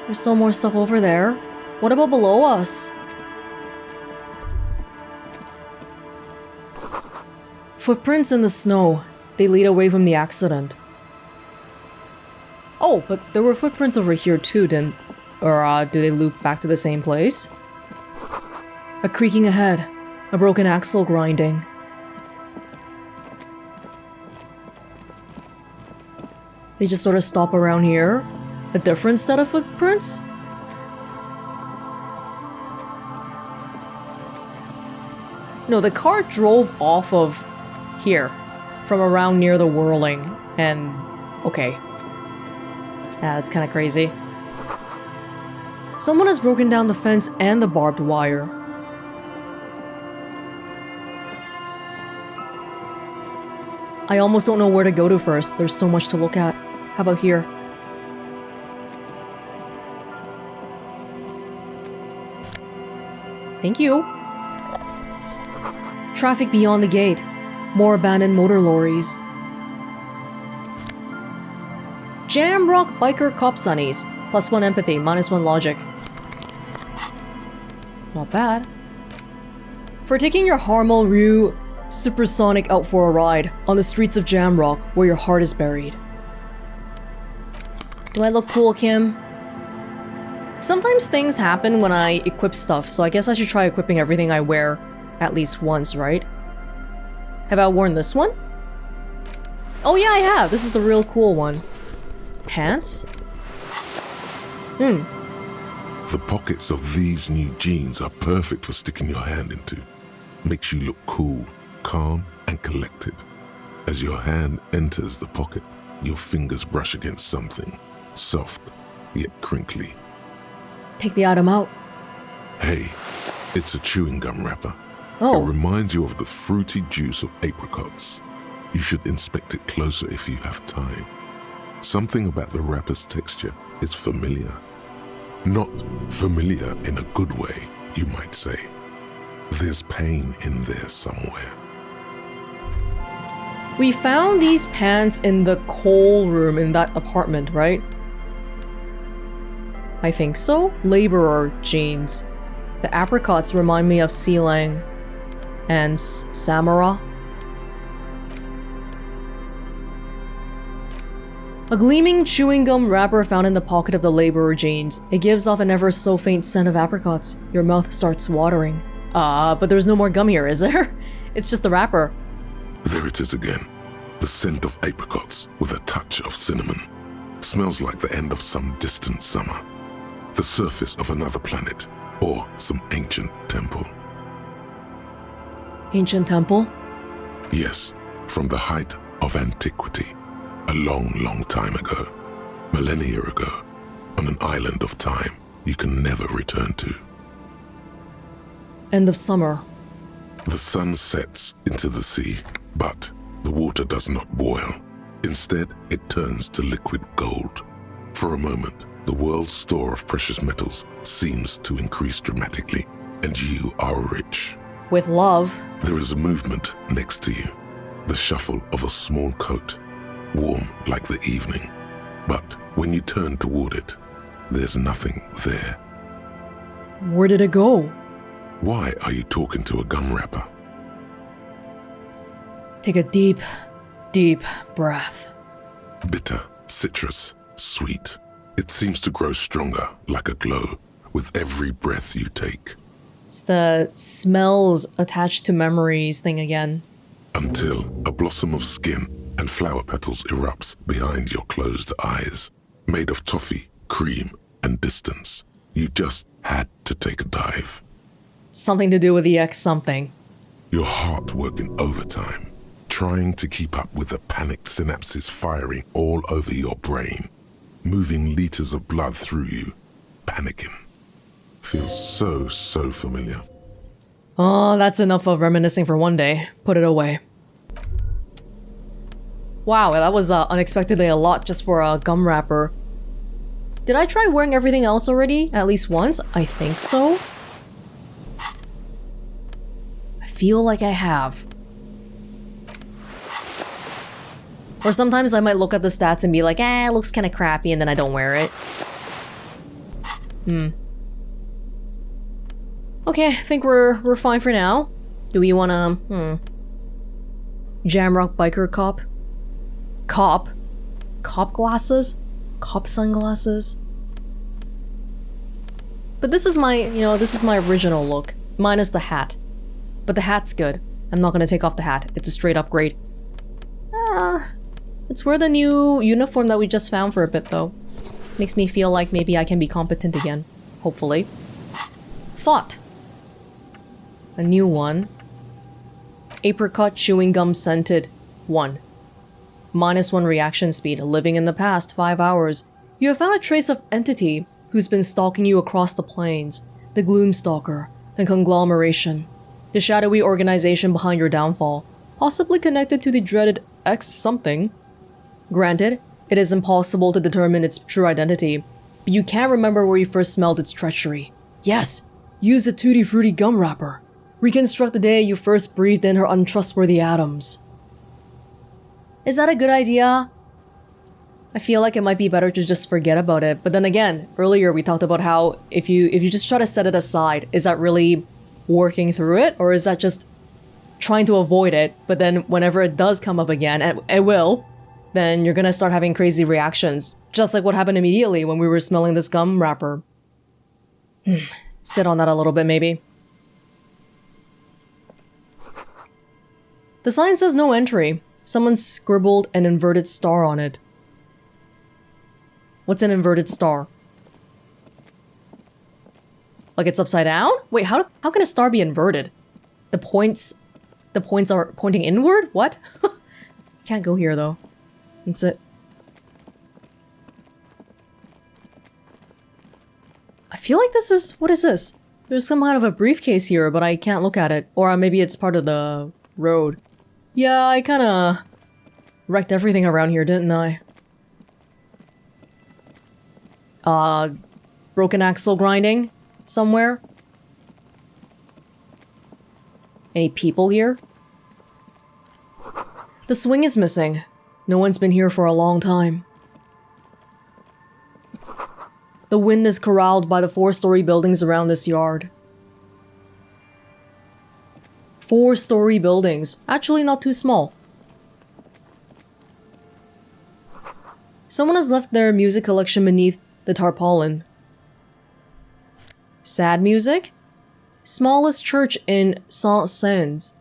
There's still more stuff over there. What about below us? Footprints in the snow. They lead away from the accident. Oh, but there were footprints over here too, didn't... Or, do they loop back to the same place? A creaking ahead. A broken axle grinding. They just sort of stop around here. A different set of footprints? No, the car drove off of here. From around near the whirling. And... okay. Yeah, that's kind of crazy. Someone has broken down the fence and the barbed wire. I almost don't know where to go to first. There's so much to look at. How about here? Thank you. Traffic beyond the gate. More abandoned motor lorries. Jamrock biker cop sunnies. +1 empathy, -1 logic. Not bad. For taking your Harmel Rue Supersonic out for a ride on the streets of Jamrock where your heart is buried. Do I look cool, Kim? Sometimes things happen when I equip stuff, so I guess I should try equipping everything I wear at least once, right? Have I worn this one? Oh yeah, I have! This is the real cool one. Pants? The pockets of these new jeans are perfect for sticking your hand into. Makes you look cool, calm, and collected. As your hand enters the pocket, your fingers brush against something. Soft, yet crinkly. Take the item out. Hey, it's a chewing gum wrapper. Oh. It reminds you of the fruity juice of apricots. You should inspect it closer if you have time. Something about the wrapper's texture is familiar. Not familiar in a good way, you might say. There's pain in there somewhere. We found these pants in the coal room in that apartment, right? I think so. Laborer jeans. The apricots remind me of Sealang and Samara. A gleaming chewing gum wrapper found in the pocket of the laborer jeans. It gives off an ever so faint scent of apricots. Your mouth starts watering. But there's no more gum here, is there? It's just the wrapper. There it is again. The scent of apricots with a touch of cinnamon. Smells like the end of some distant summer. The surface of another planet, or some ancient temple. Ancient temple? Yes, from the height of antiquity. A long, long time ago. Millennia ago. On an island of time you can never return to. End of summer. The sun sets into the sea, but the water does not boil. Instead, it turns to liquid gold. For a moment, the world's store of precious metals seems to increase dramatically, and you are rich. With love. There is a movement next to you. The shuffle of a small coat, warm like the evening. But when you turn toward it, there's nothing there. Where did it go? Why are you talking to a gum wrapper? Take a deep, deep breath. Bitter, citrus, sweet. It seems to grow stronger, like a glow, with every breath you take. It's the smells attached to memories thing again. Until a blossom of skin and flower petals erupts behind your closed eyes. Made of toffee, cream, and distance. You just had to take a dive. Something to do with the X something. Your heart working overtime, trying to keep up with the panicked synapses firing all over your brain. Moving liters of blood through you, panicking. Feels so familiar. Oh, that's enough of reminiscing for one day. Put it away. Wow, that was unexpectedly a lot just for a gum wrapper. Did I try wearing everything else already? At least once? I think so. I feel like I have. Or sometimes I might look at the stats and be like, it looks kind of crappy, and then I don't wear it. Okay, I think we're fine for now. Do we wanna, Jamrock biker cop? Cop? Cop glasses? Cop sunglasses? But this is my, this is my original look. Minus the hat. But the hat's good. I'm not gonna take off the hat. It's a straight upgrade. Let's wear the new uniform that we just found for a bit, though. Makes me feel like maybe I can be competent again. Hopefully. Thought. A new one. Apricot chewing gum scented. 1. -1 reaction speed. Living in the past. 5 hours. You have found a trace of entity who's been stalking you across the plains. The Gloomstalker. The conglomeration. The shadowy organization behind your downfall. Possibly connected to the dreaded X something. Granted, it is impossible to determine its true identity, but you can remember where you first smelled its treachery. Yes, use the Tutti Frutti gum wrapper. Reconstruct the day you first breathed in her untrustworthy atoms. Is that a good idea? I feel like it might be better to just forget about it, but then again, earlier we talked about how if you just try to set it aside, is that really working through it, or is that just trying to avoid it, but then whenever it does come up again, and it will, then you're gonna start having crazy reactions, just like what happened immediately when we were smelling this gum wrapper. Sit on that a little bit, maybe. The sign says no entry. Someone scribbled an inverted star on it. What's an inverted star? Like it's upside down? Wait, how can a star be inverted? The points are pointing inward? What? Can't go here though. That's it. I feel like this is... What is this? There's some kind of a briefcase here, but I can't look at it. Or maybe it's part of the road. Yeah, I kinda wrecked everything around here, didn't I? Broken axle grinding somewhere? Any people here? The swing is missing. No one's been here for a long time. The wind is corralled by the 4-story buildings around this yard. 4-story buildings. Actually not too small. Someone has left their music collection beneath the tarpaulin. Sad music? Smallest church in Saint-Saëns.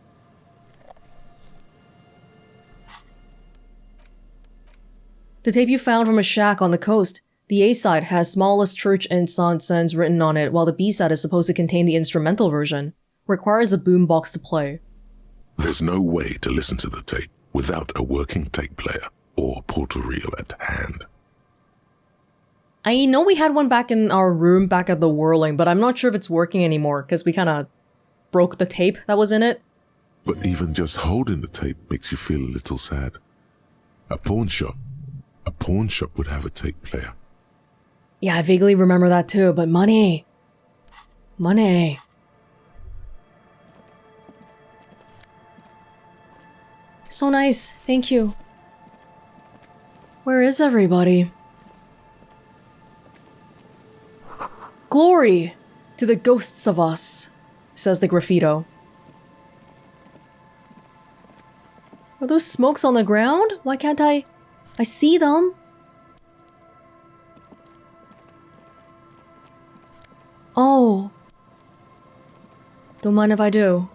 The tape you found from a shack on the coast. The A-side has smallest church in Saint-Saëns written on it, while the B-side is supposed to contain the instrumental version. Requires a boombox to play. There's no way to listen to the tape without a working tape player or portal reel at hand. I know we had one back in our room back at the Whirling, but I'm not sure if it's working anymore because we kind of broke the tape that was in it. But even just holding the tape makes you feel a little sad. A pawn shop would have a tape player. Yeah, I vaguely remember that too, but money. Money. So nice, thank you. Where is everybody? Glory to the ghosts of us, says the graffito. Are those smokes on the ground? Why can't I see them. Oh. Don't mind if I do.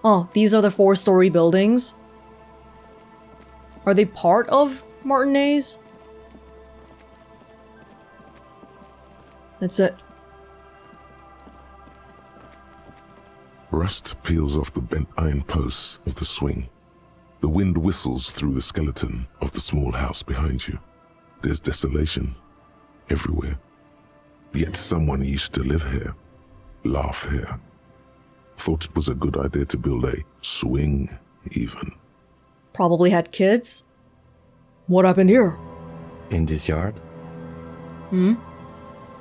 Oh, these are the 4-story buildings. Are they part of Martinez? That's it. Rust peels off the bent iron posts of the swing. The wind whistles through the skeleton of the small house behind you. There's desolation everywhere. Yet someone used to live here, laugh here. Thought it was a good idea to build a swing, even. Probably had kids. What happened here? In this yard?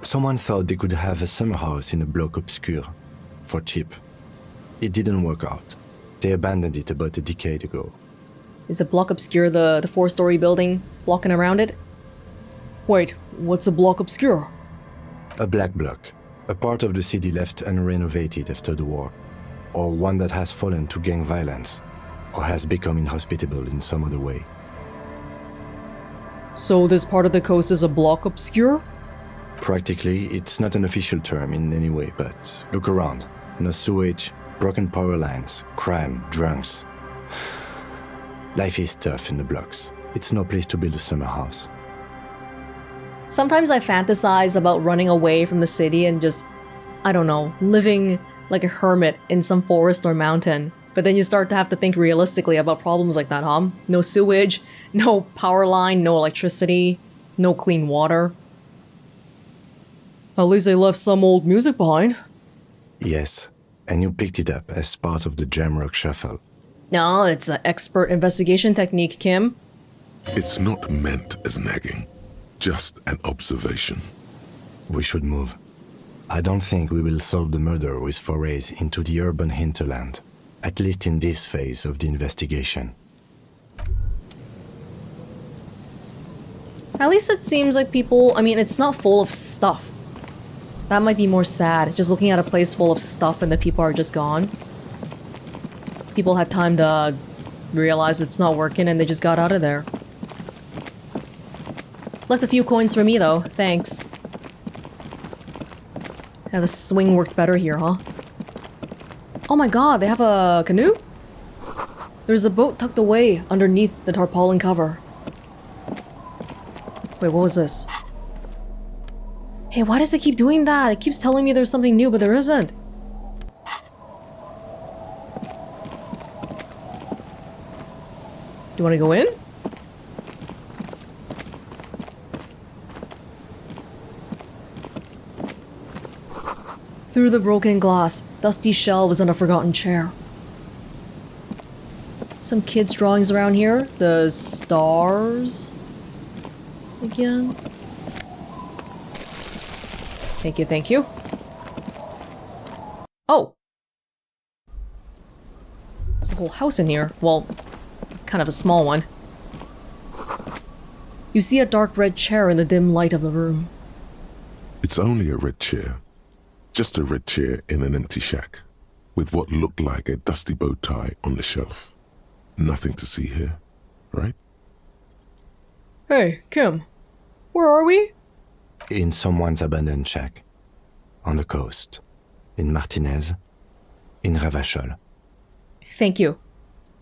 Someone thought they could have a summer house in a bloc obscur, for cheap. It didn't work out. They abandoned it about a decade ago. Is a block obscure the four-story building blocking around it? Wait, what's a block obscure? A black block. A part of the city left unrenovated after the war. Or one that has fallen to gang violence. Or has become inhospitable in some other way. So this part of the coast is a block obscure? Practically, it's not an official term in any way, but look around. No sewage, broken power lines, crime, drunks. Life is tough in the blocks. It's no place to build a summer house. Sometimes I fantasize about running away from the city and just, I don't know, living like a hermit in some forest or mountain. But then you start to have to think realistically about problems like that, huh? No sewage, no power line, no electricity, no clean water. At least they left some old music behind. Yes, and you picked it up as part of the Jamrock Shuffle. No, it's an expert investigation technique, Kim. It's not meant as nagging, just an observation. We should move. I don't think we will solve the murder with forays into the urban hinterland, at least in this phase of the investigation. At least it seems like people, I mean, it's not full of stuff. That might be more sad, just looking at a place full of stuff and the people are just gone. People had time to realize it's not working and they just got out of there. Left a few coins for me though, thanks. Yeah, the swing worked better here, huh? Oh my god, they have a canoe? There's a boat tucked away underneath the tarpaulin cover. Wait, what was this? Hey, why does it keep doing that? It keeps telling me there's something new, but there isn't. Do you want to go in? Through the broken glass, dusty shelves and a forgotten chair. Some kids' drawings around here. The stars. Again. Thank you, thank you. Oh! There's a whole house in here. Well, kind of a small one. You see a dark red chair in the dim light of the room. It's only a red chair. Just a red chair in an empty shack, with what looked like a dusty bow tie on the shelf. Nothing to see here, right? Hey, Kim. Where are we? In someone's abandoned shack. On the coast. In Martinez. In Ravachol. Thank you.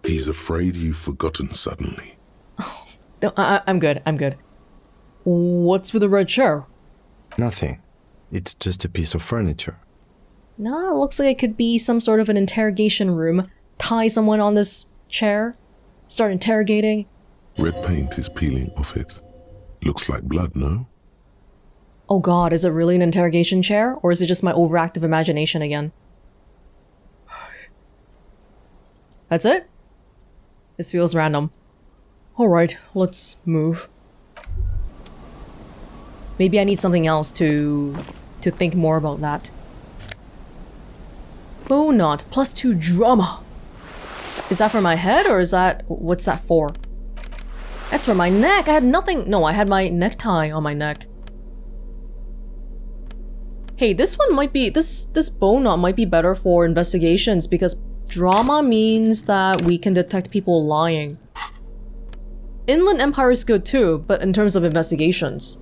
He's afraid you've forgotten suddenly. No, I'm good, I'm good. What's with the red chair? Nothing. It's just a piece of furniture. No, it looks like it could be some sort of an interrogation room. Tie someone on this chair. Start interrogating. Red paint is peeling off it. Looks like blood, no? Oh god, is it really an interrogation chair? Or is it just my overactive imagination again? That's it? This feels random. Alright, let's move. Maybe I need something else to think more about that. Bow knot, +2 drama. Is that for my head or is that... what's that for? That's for my neck! I had nothing... no, I had my necktie on my neck. Hey, this one might be... this bow knot might be better for investigations because drama means that we can detect people lying. Inland Empire is good too, but in terms of investigations.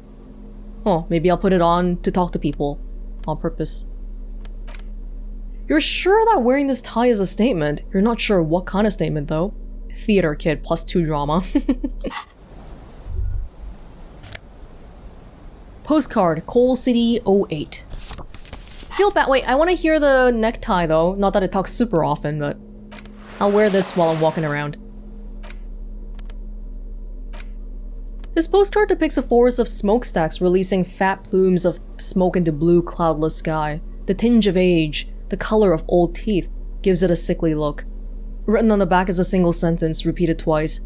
Oh, maybe I'll put it on to talk to people. On purpose. You're sure that wearing this tie is a statement? You're not sure what kind of statement though. Theater kid, +2 drama. Postcard, Coal City 08. Feel bad. Wait, I want to hear the necktie though. Not that it talks super often, but I'll wear this while I'm walking around. This postcard depicts a forest of smokestacks releasing fat plumes of smoke into blue, cloudless sky. The tinge of age, the color of old teeth, gives it a sickly look. Written on the back is a single sentence, repeated twice.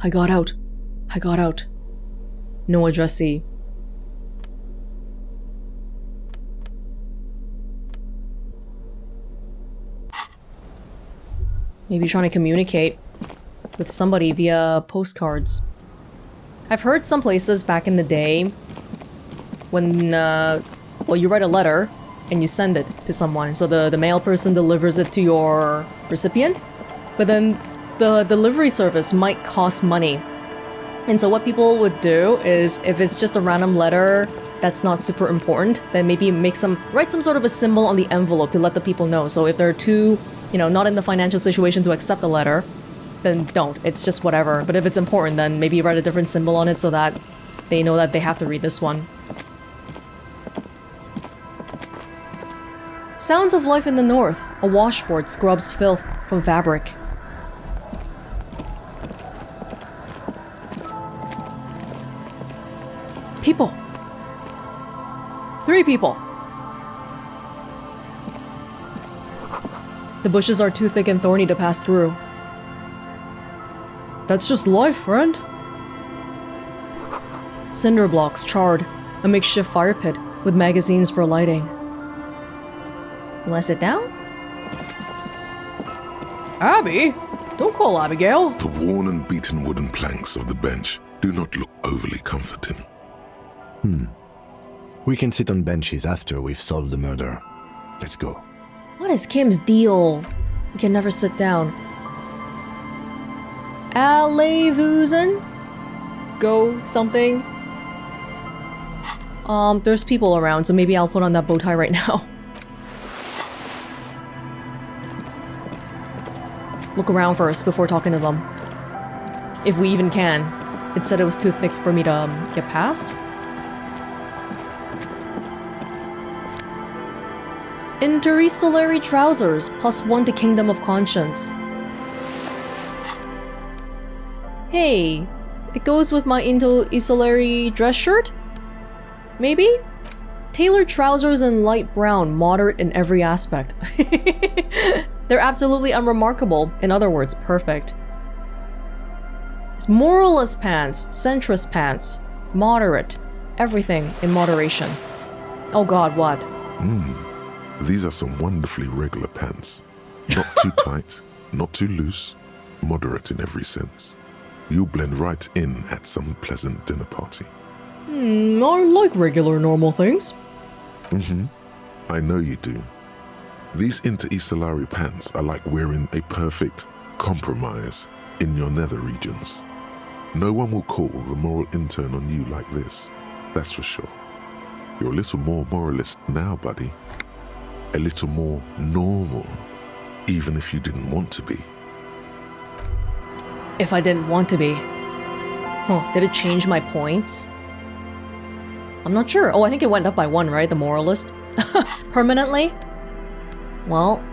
I got out. I got out. No addressee. Maybe trying to communicate with somebody via postcards. I've heard some places back in the day when, well, you write a letter and you send it to someone. So the mail person delivers it to your recipient, but then the delivery service might cost money. And so what people would do is, if it's just a random letter that's not super important, then maybe write some sort of a symbol on the envelope to let the people know. So if they're too, not in the financial situation to accept the letter, then don't. It's just whatever. But if it's important, then maybe write a different symbol on it so that they know that they have to read this one. Sounds of life in the north. A washboard scrubs filth from fabric. People. 3 people. The bushes are too thick and thorny to pass through. That's just life, friend. Cinder blocks charred, a makeshift fire pit with magazines for lighting. You wanna sit down? Abby? Don't call Abigail. The worn and beaten wooden planks of the bench do not look overly comforting. We can sit on benches after we've solved the murder. Let's go. What is Kim's deal? We can never sit down. Alleyvusen? Go something? There's people around, so maybe I'll put on that bow tie right now. Look around first before talking to them. If we even can. It said it was too thick for me to get past. Interstellary trousers, +1 to Kingdom of Conscience. Hey, it goes with my Interstellary dress shirt? Maybe? Tailored trousers in light brown, moderate in every aspect. They're absolutely unremarkable, in other words, perfect. It's moralist pants, centrist pants, moderate, everything in moderation. Oh god, what? These are some wonderfully regular pants. Not too tight, not too loose, moderate in every sense. You'll blend right in at some pleasant dinner party. I like regular normal things. I know you do. These Interstellary pants are like wearing a perfect compromise in your nether regions. No one will call the moral intern on you like this, that's for sure. You're a little more moralist now, buddy. A little more normal, even if you didn't want to be. If I didn't want to be. Did it change my points? I'm not sure. Oh, I think it went up by 1, right? The moralist? Permanently? Well,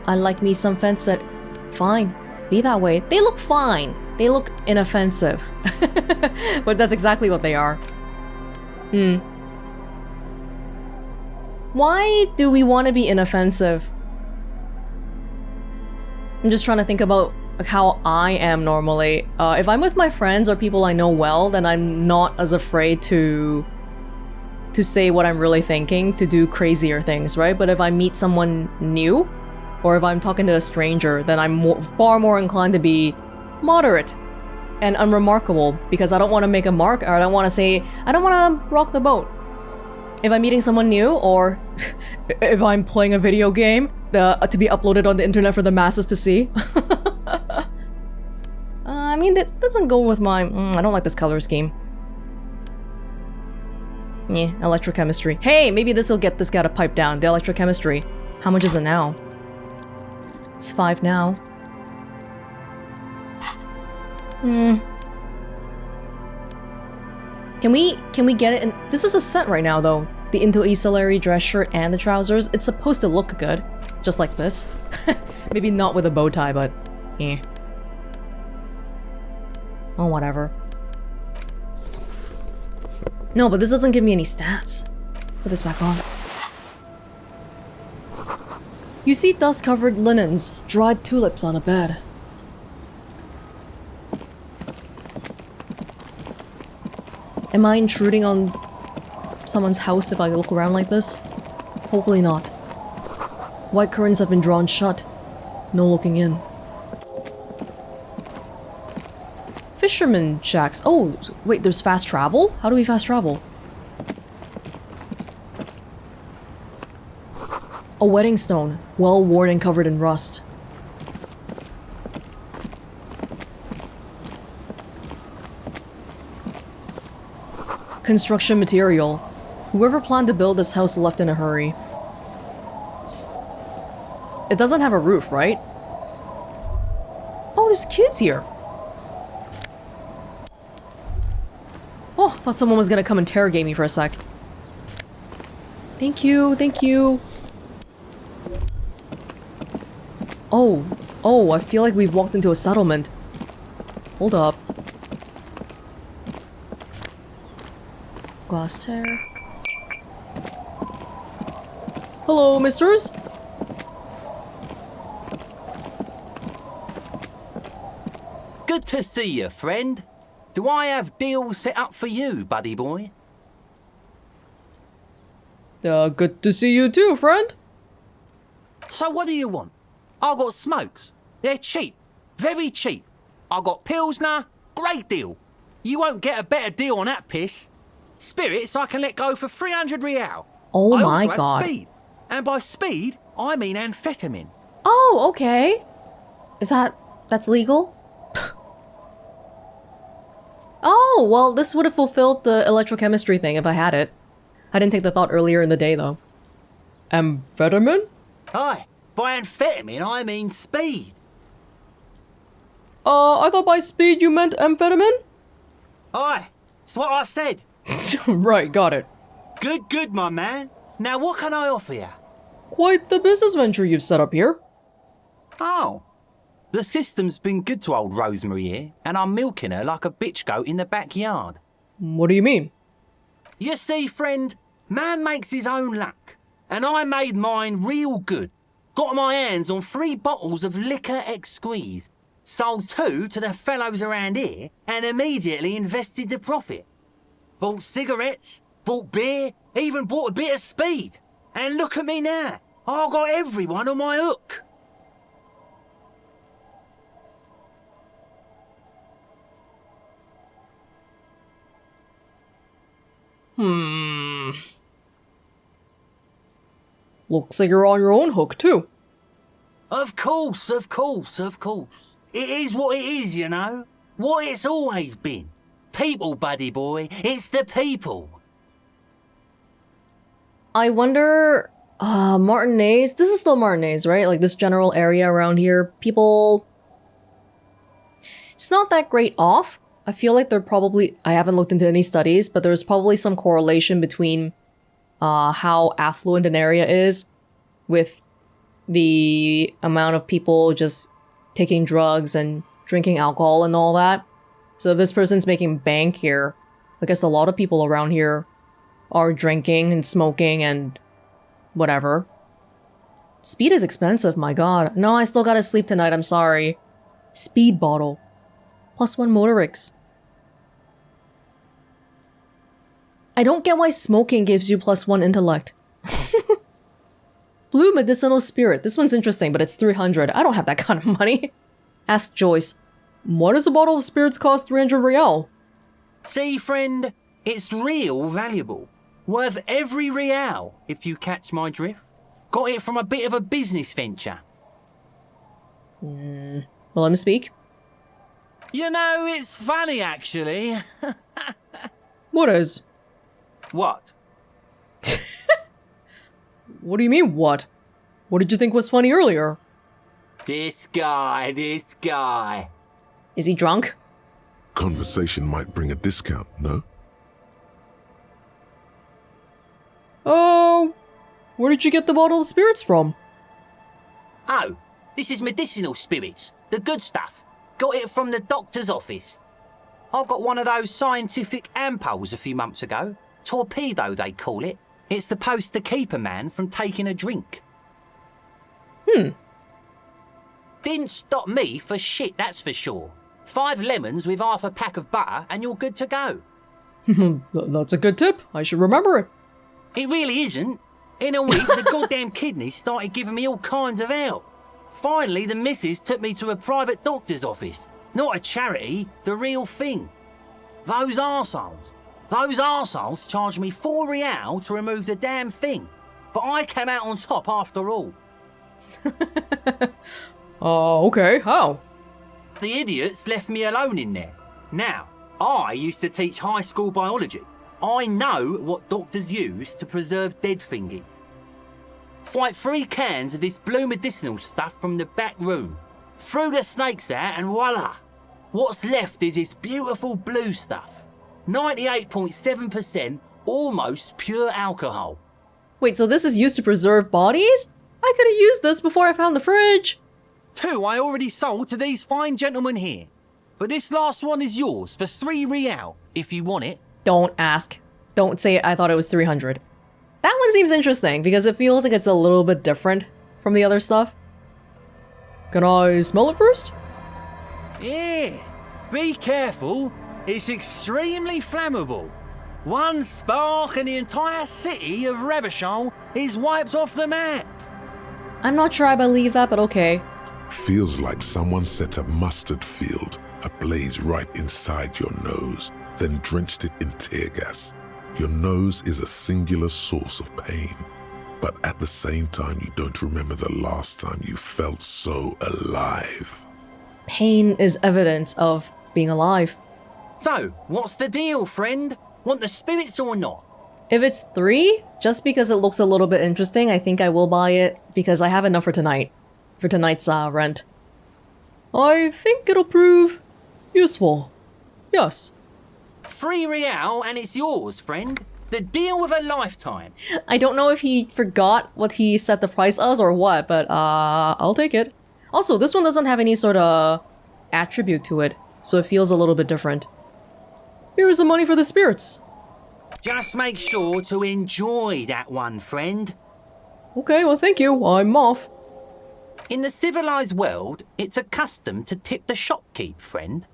I like me some fence that... Fine. Be that way. They look fine. They look inoffensive. But that's exactly what they are. Why do we want to be inoffensive? I'm just trying to think about how I am normally. If I'm with my friends or people I know well, then I'm not as afraid to say what I'm really thinking, to do crazier things, right? But if I meet someone new, or if I'm talking to a stranger, then I'm far more inclined to be moderate and unremarkable, because I don't want to make a mark, or I don't want to rock the boat. If I'm meeting someone new, or if I'm playing a video game to be uploaded on the internet for the masses to see. I mean, that doesn't go with my... I don't like this color scheme. Yeah, electrochemistry. Hey, maybe this will get this guy to pipe down. The electrochemistry. How much is it now? It's 5 now. Can we get it in... This is a set right now, though. The Interstellary dress shirt and the trousers. It's supposed to look good. Just like this. Maybe not with a bow tie, but... eh. Oh, whatever. No, but this doesn't give me any stats. Put this back on. You see dust-covered linens, dried tulips on a bed. Am I intruding on someone's house if I look around like this? Hopefully not. White curtains have been drawn shut. No looking in. fisherman shacks. Oh, wait, there's fast travel? How do we fast travel? A wedding stone, well worn and covered in rust. Construction material. Whoever planned to build this house left in a hurry. It doesn't have a roof, right? Oh, there's kids here. Oh, thought someone was gonna come interrogate me for a sec. Thank you, thank you. Oh, I feel like we've walked into a settlement. Hold up. Glass tear. Hello, misters? Good to see you, friend. Do I have deals set up for you, buddy boy? Good to see you too, friend. So what do you want? I got smokes. They're cheap. Very cheap. I got Pilsner. Great deal. You won't get a better deal on that piss. Spirits I can let go for 300 real. Oh I my also god. have speed. And by speed, I mean amphetamine. Oh, okay. That's legal? Oh, well, this would have fulfilled the electrochemistry thing if I had it. I didn't take the thought earlier in the day, though. Amphetamine? Aye, by amphetamine I mean speed. I thought by speed you meant amphetamine? Aye, it's what I said. Right, got it. Good, my man. Now what can I offer you? Quite the business venture you've set up here. Oh, the system's been good to old Rosemary here, and I'm milking her like a bitch goat in the backyard. What do you mean? You see, friend, man makes his own luck, and I made mine real good. Got my hands on 3 bottles of liquor exquise, sold 2 to the fellows around here, and immediately invested the profit. Bought cigarettes, bought beer, even bought a bit of speed. And look at me now, I've got everyone on my hook. Looks like you're on your own hook, too. Of course. It is what it is, you know. What it's always been. People, buddy boy, it's the people. I wonder... Martinez? This is still Martinez, right? Like, this general area around here, people... It's not that great off. I feel like they're probably... I haven't looked into any studies, but there's probably some correlation between how affluent an area is with the amount of people just taking drugs and drinking alcohol and all that. So if this person's making bank here, I guess a lot of people around here are drinking and smoking and whatever. Speed is expensive, my god. No, I still gotta sleep tonight, I'm sorry. Speed bottle. +1 motorics. I don't get why smoking gives you +1 intellect. Blue medicinal spirit. This one's interesting, but it's 300. I don't have that kind of money. Ask Joyce. Why does a bottle of spirits cost 300 real? See, friend, it's real valuable. Worth every real, if you catch my drift. Got it from a bit of a business venture. Well, let me speak. You know, it's funny, actually. What is? What? What do you mean, what? What did you think was funny earlier? This guy. Is he drunk? Conversation might bring a discount, no? Oh, where did you get the bottle of spirits from? Oh, this is medicinal spirits. The good stuff. Got it from the doctor's office. I got one of those scientific ampoules a few months ago. Torpedo, they call it. It's supposed to keep a man from taking a drink. Didn't stop me for shit, that's for sure. 5 lemons with half a pack of butter and you're good to go. That's a good tip. I should remember it. It really isn't. In a week, the goddamn kidneys started giving me all kinds of help. Finally, the missus took me to a private doctor's office. Not a charity, the real thing. Those arseholes charged me 4 real to remove the damn thing. But I came out on top after all. Okay, how? The idiots left me alone in there. Now, I used to teach high school biology. I know what doctors use to preserve dead thingies. Fight 3 cans of this blue medicinal stuff from the back room. Threw the snakes out and voila! What's left is this beautiful blue stuff. 98.7% almost pure alcohol. Wait, so this is used to preserve bodies? I could have used this before I found the fridge. 2 I already sold to these fine gentlemen here. But this last one is yours for 3 real, if you want it. Don't ask. Don't say I thought it was 300. That one seems interesting because it feels like it's a little bit different from the other stuff. Can I smell it first? Yeah, be careful. It's extremely flammable. One spark and the entire city of Revachol is wiped off the map. I'm not sure I believe that, but okay. Feels like someone set a mustard field ablaze right inside your nose, then drenched it in tear gas. Your nose is a singular source of pain, but at the same time you don't remember the last time you felt so alive. Pain is evidence of being alive. So, what's the deal, friend? Want the spirits or not? If it's 3, just because it looks a little bit interesting, I think I will buy it because I have enough for tonight. For tonight's rent. I think it'll prove useful. Yes. 3 real and it's yours, friend. The deal of a lifetime. I don't know if he forgot what he set the price as or what, but I'll take it. Also, this one doesn't have any sort of attribute to it, so it feels a little bit different. Here's the money for the spirits. Just make sure to enjoy that one, friend. Okay, well thank you. I'm off. In the civilized world, it's a custom to tip the shopkeep, friend.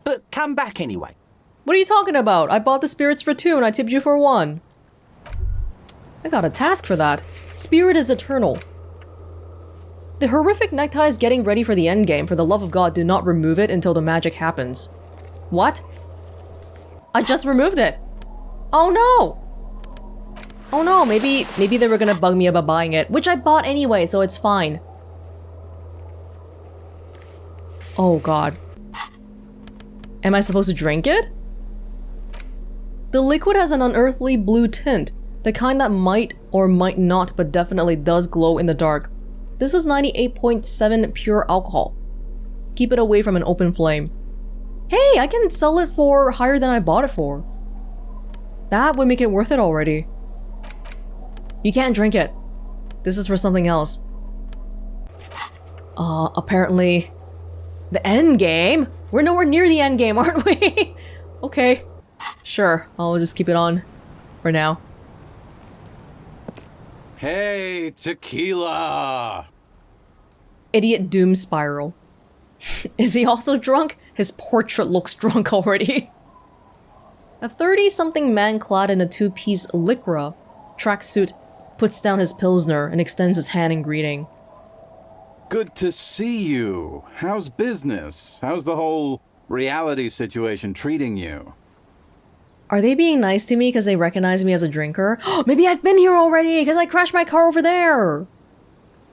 But come back anyway. What are you talking about? I bought the spirits for 2 and I tipped you for 1. I got a task for that. Spirit is eternal. The horrific necktie is getting ready for the endgame. For the love of God, do not remove it until the magic happens. What? I just removed it. Oh no! Oh no, maybe they were gonna bug me about buying it, which I bought anyway, so it's fine. Oh god. Am I supposed to drink it? The liquid has an unearthly blue tint, the kind that might or might not, but definitely does glow in the dark. This is 98.7 pure alcohol. Keep it away from an open flame. Hey, I can sell it for higher than I bought it for. That would make it worth it already. You can't drink it. This is for something else. Apparently... The end game? We're nowhere near the end game, aren't we? Okay. Sure, I'll just keep it on for now. Hey, tequila! Idiot doom spiral. Is he also drunk? His portrait looks drunk already. A 30-something man clad in a 2-piece lycra tracksuit puts down his pilsner and extends his hand in greeting. Good to see you. How's business? How's the whole reality situation treating you? Are they being nice to me because they recognize me as a drinker? Maybe I've been here already because I crashed my car over there.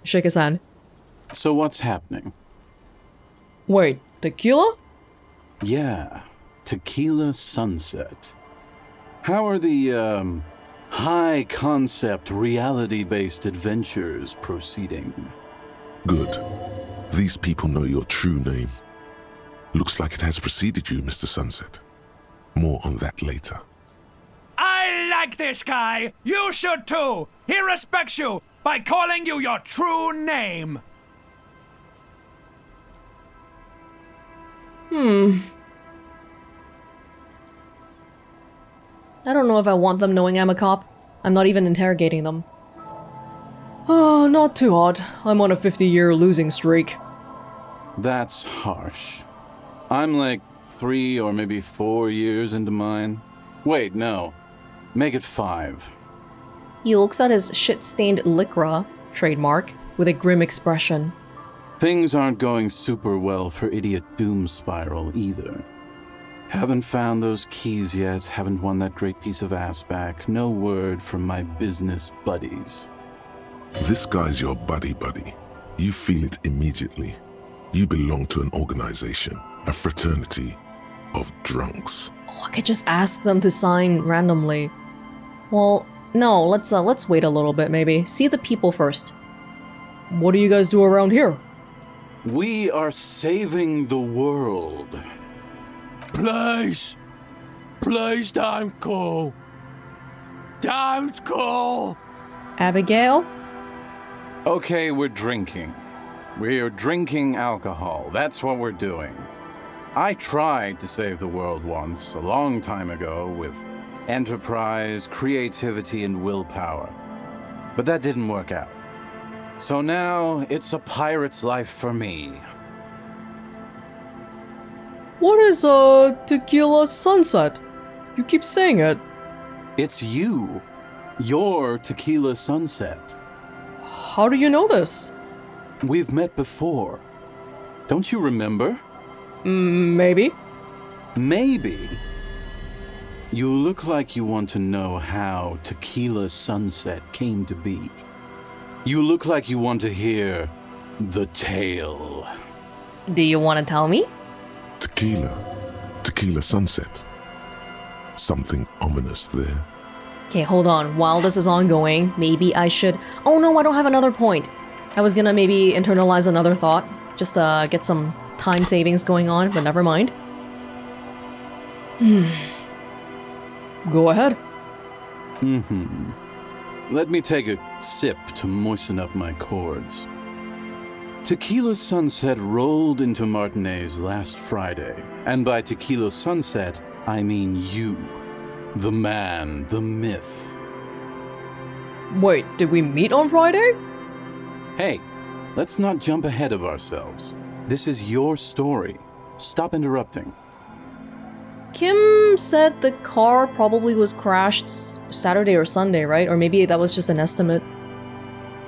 Shake his hand. So what's happening? Wait, tequila? Yeah, tequila sunset. How are the, high-concept, reality-based adventures proceeding? Good. These people know your true name. Looks like it has preceded you, Mr. Sunset. More on that later. I like this guy. You should too. He respects you by calling you your true name. I don't know if I want them knowing I'm a cop. I'm not even interrogating them. Oh, not too hot. I'm on a 50-year losing streak. That's harsh. I'm like 3 or maybe 4 years into mine. Wait, no. Make it 5. He looks at his shit-stained lycra, trademark, with a grim expression. Things aren't going super well for Idiot Doom Spiral either. Haven't found those keys yet, haven't won that great piece of ass back. No word from my business buddies. This guy's your buddy. You feel it immediately. You belong to an organization, a fraternity of drunks. Oh, I could just ask them to sign randomly. Well, no, let's wait a little bit maybe. See the people first. What do you guys do around here? We are saving the world. Please don't go. Don't go. Abigail? Okay, we're drinking. We're drinking alcohol. That's what we're doing. I tried to save the world once, a long time ago, with enterprise, creativity, and willpower. But that didn't work out. So now, it's a pirate's life for me. What is tequila sunset? You keep saying it. It's you. Your tequila sunset. How do you know this? We've met before. Don't you remember? Maybe. Maybe. You look like you want to know how tequila sunset came to be. You look like you want to hear the tale. Do you want to tell me? Tequila sunset. Something ominous there. Okay, hold on. While this is ongoing, maybe I should... Oh no, I don't have another point. I was gonna maybe internalize another thought. Just get some time savings going on, but never mind. Go ahead. Let me take a sip to moisten up my chords. Tequila sunset rolled into Martinez last Friday, and by tequila sunset, I mean you. The man, the myth. Wait, did we meet on Friday? Hey, let's not jump ahead of ourselves. This is your story. Stop interrupting. Kim said the car probably was crashed Saturday or Sunday, right? Or maybe that was just an estimate.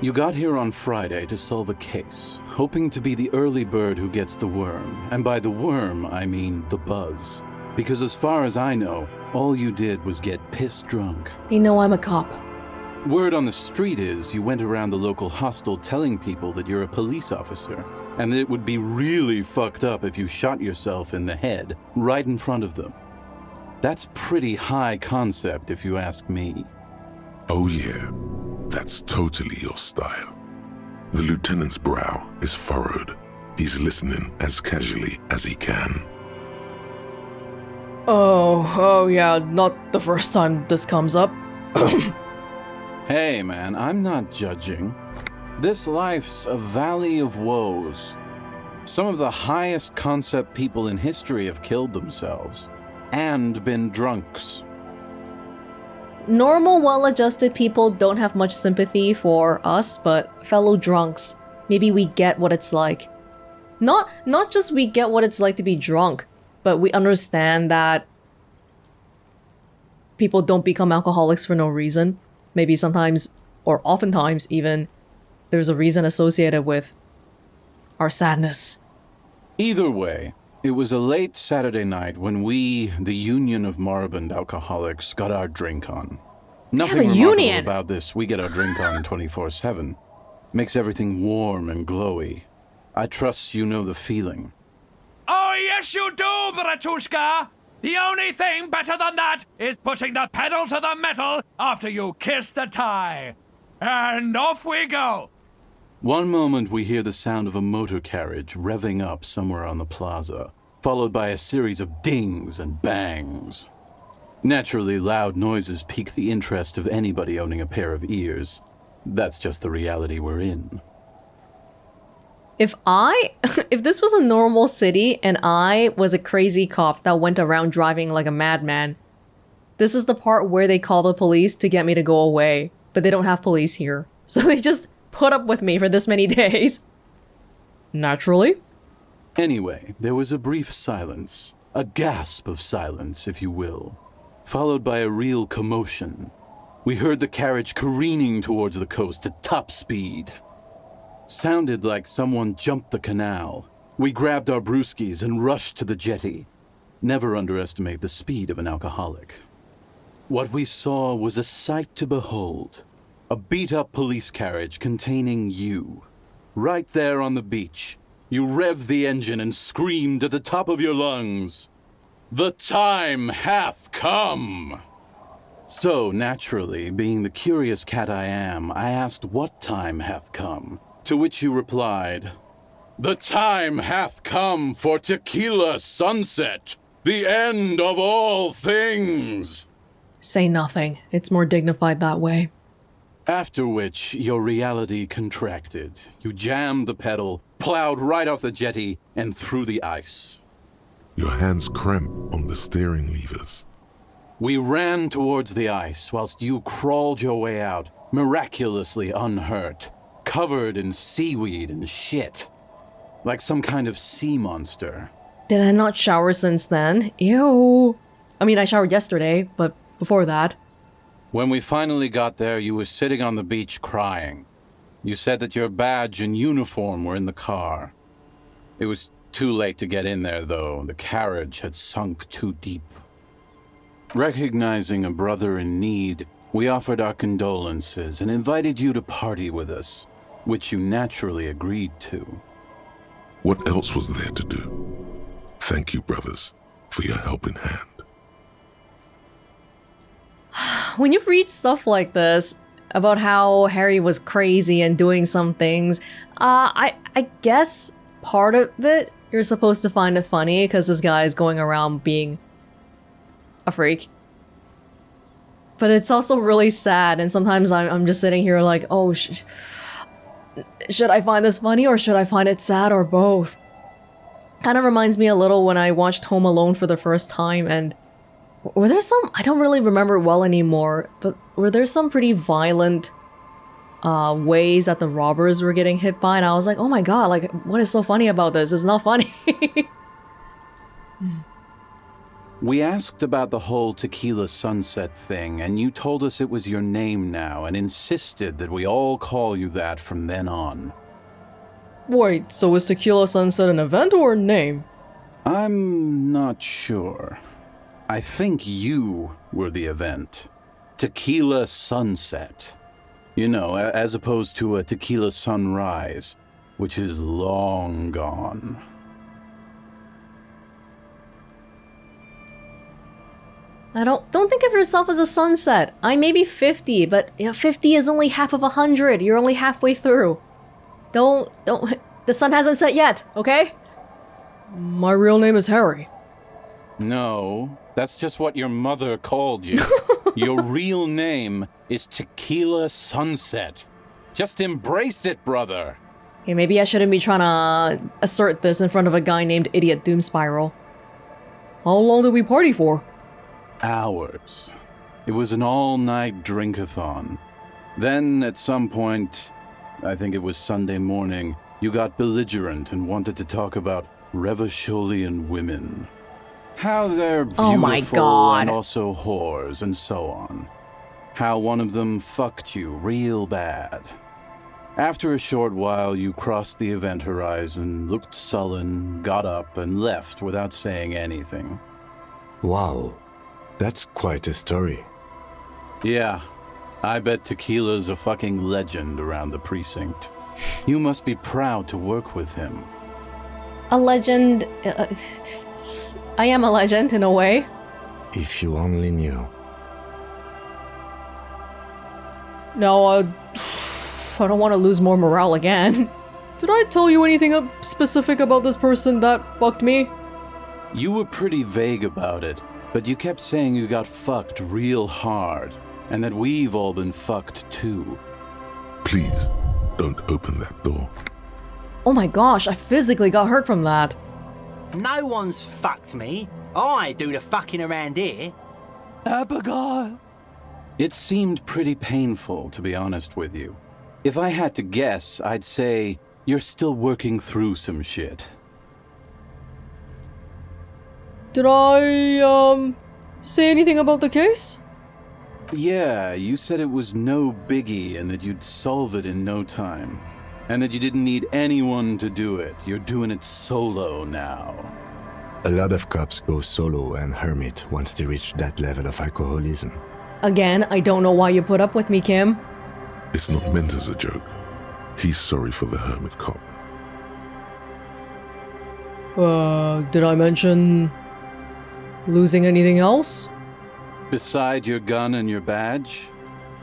You got here on Friday to solve a case, hoping to be the early bird who gets the worm. And by the worm, I mean the buzz. Because as far as I know, all you did was get pissed drunk. They know I'm a cop. Word on the street is you went around the local hostel telling people that you're a police officer, and that it would be really fucked up if you shot yourself in the head right in front of them. That's pretty high concept if you ask me. Oh yeah, that's totally your style. The lieutenant's brow is furrowed. He's listening as casually as he can. Oh yeah, not the first time this comes up. Hey man, I'm not judging. This life's a valley of woes. Some of the highest concept people in history have killed themselves. And been drunks. Normal, well-adjusted people don't have much sympathy for us, but fellow drunks, maybe we get what it's like. Not just we get what it's like to be drunk, but we understand that people don't become alcoholics for no reason. Maybe sometimes, or oftentimes even, there's a reason associated with our sadness. Either way, it was a late Saturday night when we, the Union of Moribund Alcoholics, got our drink on. Nothing remarkable union about this. We get our drink on 24/7. Makes everything warm and glowy. I trust you know the feeling. Oh, yes, you do, Bratushka. The only thing better than that is putting the pedal to the metal after you kiss the tie. And off we go. One moment we hear the sound of a motor carriage revving up somewhere on the plaza, followed by a series of dings and bangs. Naturally, loud noises pique the interest of anybody owning a pair of ears. That's just the reality we're in. If this was a normal city and I was a crazy cop that went around driving like a madman, this is the part where they call the police to get me to go away, but they don't have police here. So they just put up with me for this many days. Naturally. Anyway, there was a brief silence, a gasp of silence, if you will, followed by a real commotion. We heard the carriage careening towards the coast at top speed. Sounded like someone jumped the canal. We grabbed our brewskis and rushed to the jetty. Never underestimate the speed of an alcoholic. What we saw was a sight to behold. A beat-up police carriage containing you. Right there on the beach, you revved the engine and screamed at the top of your lungs, "The time hath come!" So, naturally, being the curious cat I am, I asked what time hath come, to which you replied, "The time hath come for tequila sunset, the end of all things." Say nothing. It's more dignified that way. After which, your reality contracted. You jammed the pedal, plowed right off the jetty, and through the ice. Your hands cramp on the steering levers. We ran towards the ice whilst you crawled your way out, miraculously unhurt, covered in seaweed and shit. Like some kind of sea monster. Did I not shower since then? Ew. I mean, I showered yesterday, but before that. When we finally got there, you were sitting on the beach crying. You said that your badge and uniform were in the car. It was too late to get in there, though. The carriage had sunk too deep. Recognizing a brother in need, we offered our condolences and invited you to party with us, which you naturally agreed to. What else was there to do? Thank you, brothers, for your helping hand. When you read stuff like this, about how Harry was crazy and doing some things, I guess part of it, you're supposed to find it funny because this guy is going around being a freak. But it's also really sad, and sometimes I'm just sitting here like, oh, should I find this funny or should I find it sad or both? Kind of reminds me a little when I watched Home Alone for the first time, and were there some, I don't really remember well anymore, but were there some pretty violent ways that the robbers were getting hit by? And I was like, oh my god, like, what is so funny about this? It's not funny. We asked about the whole tequila sunset thing, and you told us it was your name now, and insisted that we all call you that from then on. Wait, so is Tequila Sunset an event or a name? I'm not sure. I think you were the event. Tequila sunset. You know, as opposed to a tequila sunrise, which is long gone. I don't think of yourself as a sunset. I may be 50, but 50 is only half of 100. You're only halfway through. Don't, the sun hasn't set yet, okay? My real name is Harry. No, that's just what your mother called you. Your real name is Tequila Sunset. Just embrace it, brother. Okay, maybe I shouldn't be trying to assert this in front of a guy named Idiot Doom Spiral. How long did we party for? Hours. It was an all-night drink-a-thon. Then, at some point, I think it was Sunday morning, you got belligerent and wanted to talk about Revacholian women. How they're beautiful Oh my God. and also whores and so on. How one of them fucked you real bad. After a short while, you crossed the event horizon, looked sullen, got up, and left without saying anything. Wow, that's quite a story. Yeah, I bet Tequila's a fucking legend around the precinct. You must be proud to work with him. A legend... I am a legend, in a way. If you only knew. No, I don't want to lose more morale again. Did I tell you anything specific about this person that fucked me? You were pretty vague about it, but you kept saying you got fucked real hard, and that we've all been fucked too. Please, don't open that door. Oh my gosh, I physically got hurt from that. No one's fucked me. I do the fucking around here. Abigail! It seemed pretty painful, to be honest with you. If I had to guess, I'd say you're still working through some shit. Did I, say anything about the case? Yeah, you said it was no biggie and that you'd solve it in no time. And that you didn't need anyone to do it. You're doing it solo now. A lot of cops go solo and hermit once they reach that level of alcoholism. Again, I don't know why you put up with me, Kim. It's not meant as a joke. He's sorry for the hermit cop. Did I mention losing anything else? Beside your gun and your badge?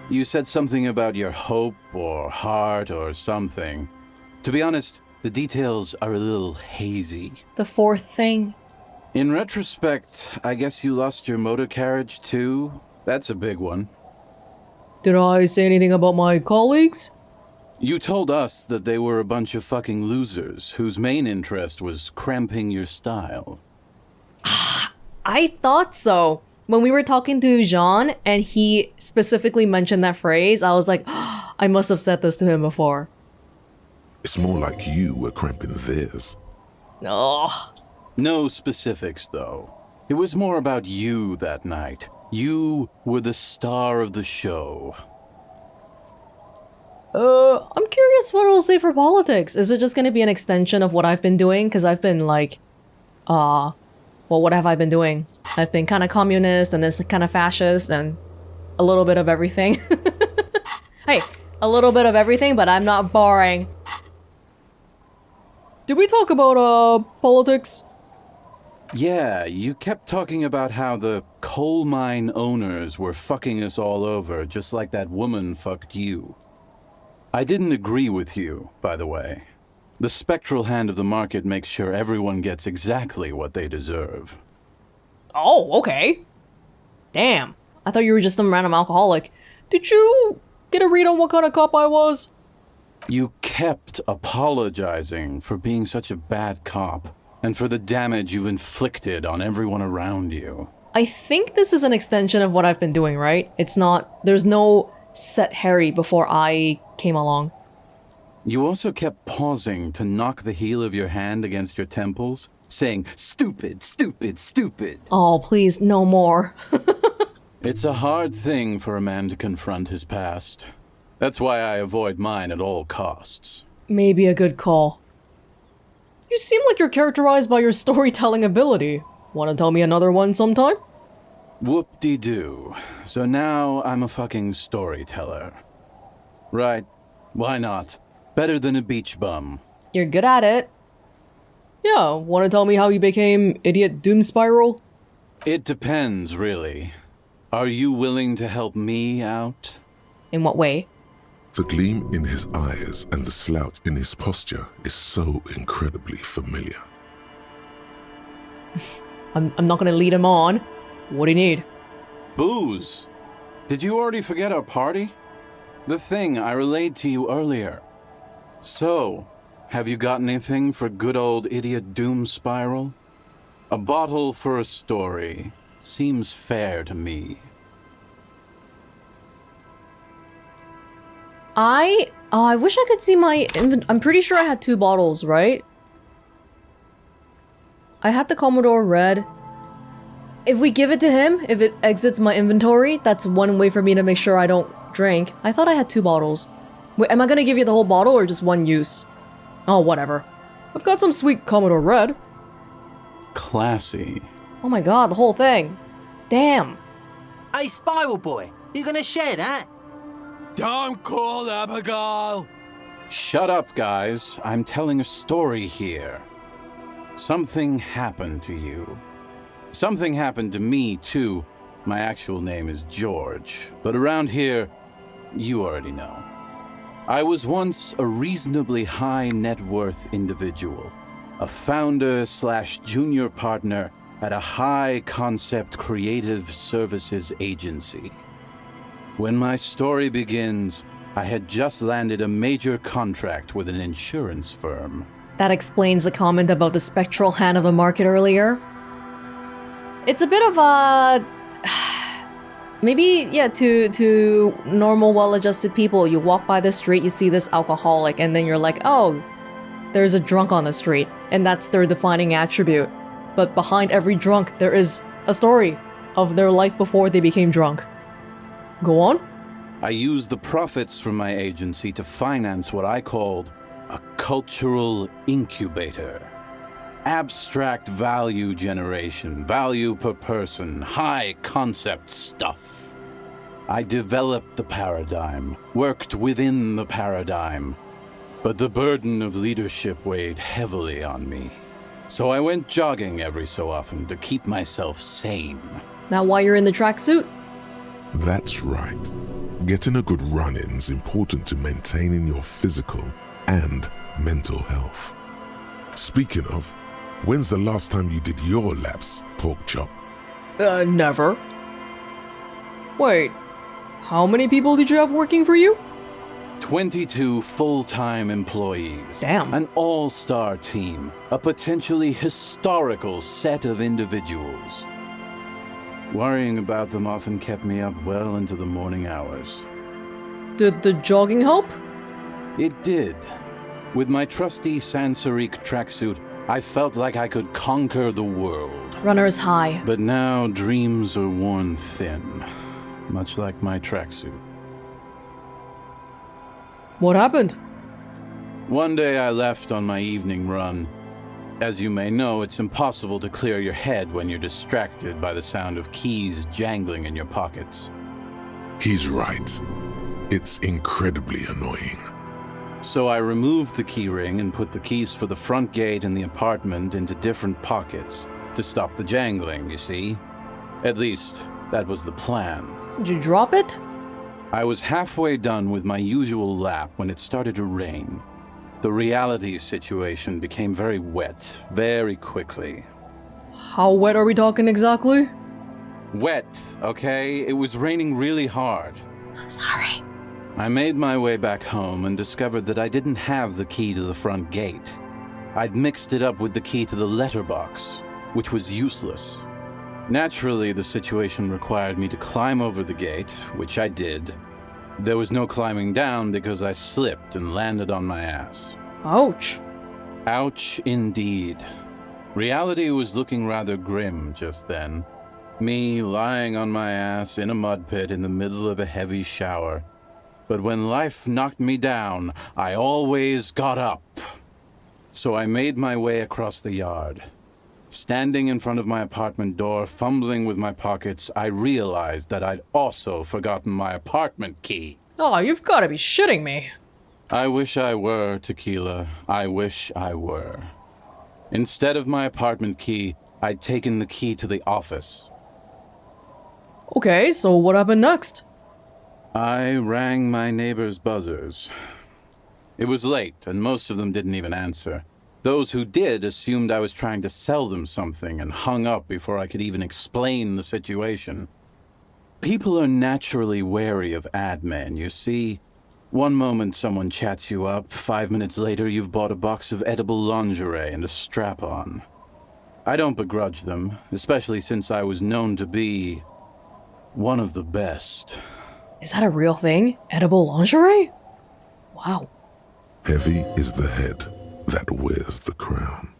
You said something about your hope or heart or something. To be honest, the details are a little hazy. The fourth thing. In retrospect, I guess you lost your motor carriage too? That's a big one. Did I say anything about my colleagues? You told us that they were a bunch of fucking losers whose main interest was cramping your style. I thought so. When we were talking to Jean and he specifically mentioned that phrase, I was like, I must have said this to him before. It's more like you were cramping theirs. Oh. No specifics, though. It was more about you that night. You were the star of the show. I'm curious what it'll say for politics. Is it just gonna be an extension of what I've been doing? Because I've been like, well, what have I been doing? I've been kind of communist and this kind of fascist and a little bit of everything. Hey, a little bit of everything, but I'm not boring. Did we talk about, politics? Yeah, you kept talking about how the coal mine owners were fucking us all over, just like that woman fucked you. I didn't agree with you, by the way. The spectral hand of the market makes sure everyone gets exactly what they deserve. Oh, okay. Damn. I thought you were just some random alcoholic. Did you get a read on what kind of cop I was? You kept apologizing for being such a bad cop, and for the damage you've inflicted on everyone around you. I think this is an extension of what I've been doing, right? It's not... There's no set Harry before I came along. You also kept pausing to knock the heel of your hand against your temples, saying, "Stupid, stupid, stupid." Oh, please, no more. It's a hard thing for a man to confront his past. That's why I avoid mine at all costs. Maybe a good call. You seem like you're characterized by your storytelling ability. Want to tell me another one sometime? Whoop-de-doo. So now I'm a fucking storyteller. Right. Why not? Better than a beach bum. You're good at it. Yeah, want to tell me how you became Idiot Doom Spiral? It depends, really. Are you willing to help me out? In what way? The gleam in his eyes and the slouch in his posture is so incredibly familiar. I'm not gonna lead him on. What do you need? Booze. Did you already forget our party? The thing I relayed to you earlier. So, have you got anything for good old Idiot Doom Spiral? A bottle for a story. Seems fair to me. I wish I could see my I'm pretty sure I had 2 bottles, right? I had the Commodore Red. If we give it to him, if it exits my inventory, that's one way for me to make sure I don't drink. I thought I had 2 bottles. Wait, am I gonna give you the whole bottle or just one use? Oh, whatever. I've got some sweet Commodore Red. Classy. Oh my god, the whole thing. Damn. Hey, Spiral Boy, you gonna share that? Don't call Abigail! Shut up, guys. I'm telling a story here. Something happened to you. Something happened to me, too. My actual name is George, but around here, you already know. I was once a reasonably high net worth individual, a founder/junior partner at a high concept creative services agency. When my story begins, I had just landed a major contract with an insurance firm. That explains the comment about the spectral hand of the market earlier. It's a bit of a... Maybe, yeah, to normal, well-adjusted people, you walk by the street, you see this alcoholic, and then you're like, oh, there's a drunk on the street, and that's their defining attribute. But behind every drunk, there is a story of their life before they became drunk. Go on. I used the profits from my agency to finance what I called a cultural incubator. Abstract value generation, value per person, high concept stuff. I developed the paradigm, worked within the paradigm, but the burden of leadership weighed heavily on me. So I went jogging every so often to keep myself sane. That why you're in the tracksuit? That's right. Getting a good run-in is important to maintaining your physical and mental health. Speaking of, when's the last time you did your laps, pork chop? Never. Wait, how many people did you have working for you? 22 full-time employees. Damn. An all-star team. A potentially historical set of individuals. Worrying about them often kept me up well into the morning hours. Did the jogging help? It did. With my trusty Sansarique tracksuit, I felt like I could conquer the world. Runner's high. But now dreams are worn thin, much like my tracksuit. What happened? One day I left on my evening run. As you may know, it's impossible to clear your head when you're distracted by the sound of keys jangling in your pockets. He's right. It's incredibly annoying. So I removed the key ring and put the keys for the front gate and the apartment into different pockets to stop the jangling, you see? At least, that was the plan. Did you drop it? I was halfway done with my usual lap when it started to rain. The reality situation became very wet, very quickly. How wet are we talking exactly? Wet, okay? It was raining really hard. Sorry. I made my way back home and discovered that I didn't have the key to the front gate. I'd mixed it up with the key to the letterbox, which was useless. Naturally, the situation required me to climb over the gate, which I did. There was no climbing down because I slipped and landed on my ass. Ouch. Ouch indeed. Reality was looking rather grim just then. Me lying on my ass in a mud pit in the middle of a heavy shower. But when life knocked me down, I always got up. So I made my way across the yard. Standing in front of my apartment door, fumbling with my pockets, I realized that I'd also forgotten my apartment key. Oh, you've got to be shitting me. I wish I were, Tequila. I wish I were. Instead of my apartment key, I'd taken the key to the office. Okay, so what happened next? I rang my neighbors' buzzers. It was late, and most of them didn't even answer. Those who did assumed I was trying to sell them something and hung up before I could even explain the situation. People are naturally wary of ad men, you see. One moment someone chats you up, 5 minutes later you've bought a box of edible lingerie and a strap-on. I don't begrudge them, especially since I was known to be one of the best. Is that a real thing? Edible lingerie? Wow. Heavy is the head that wears the crown.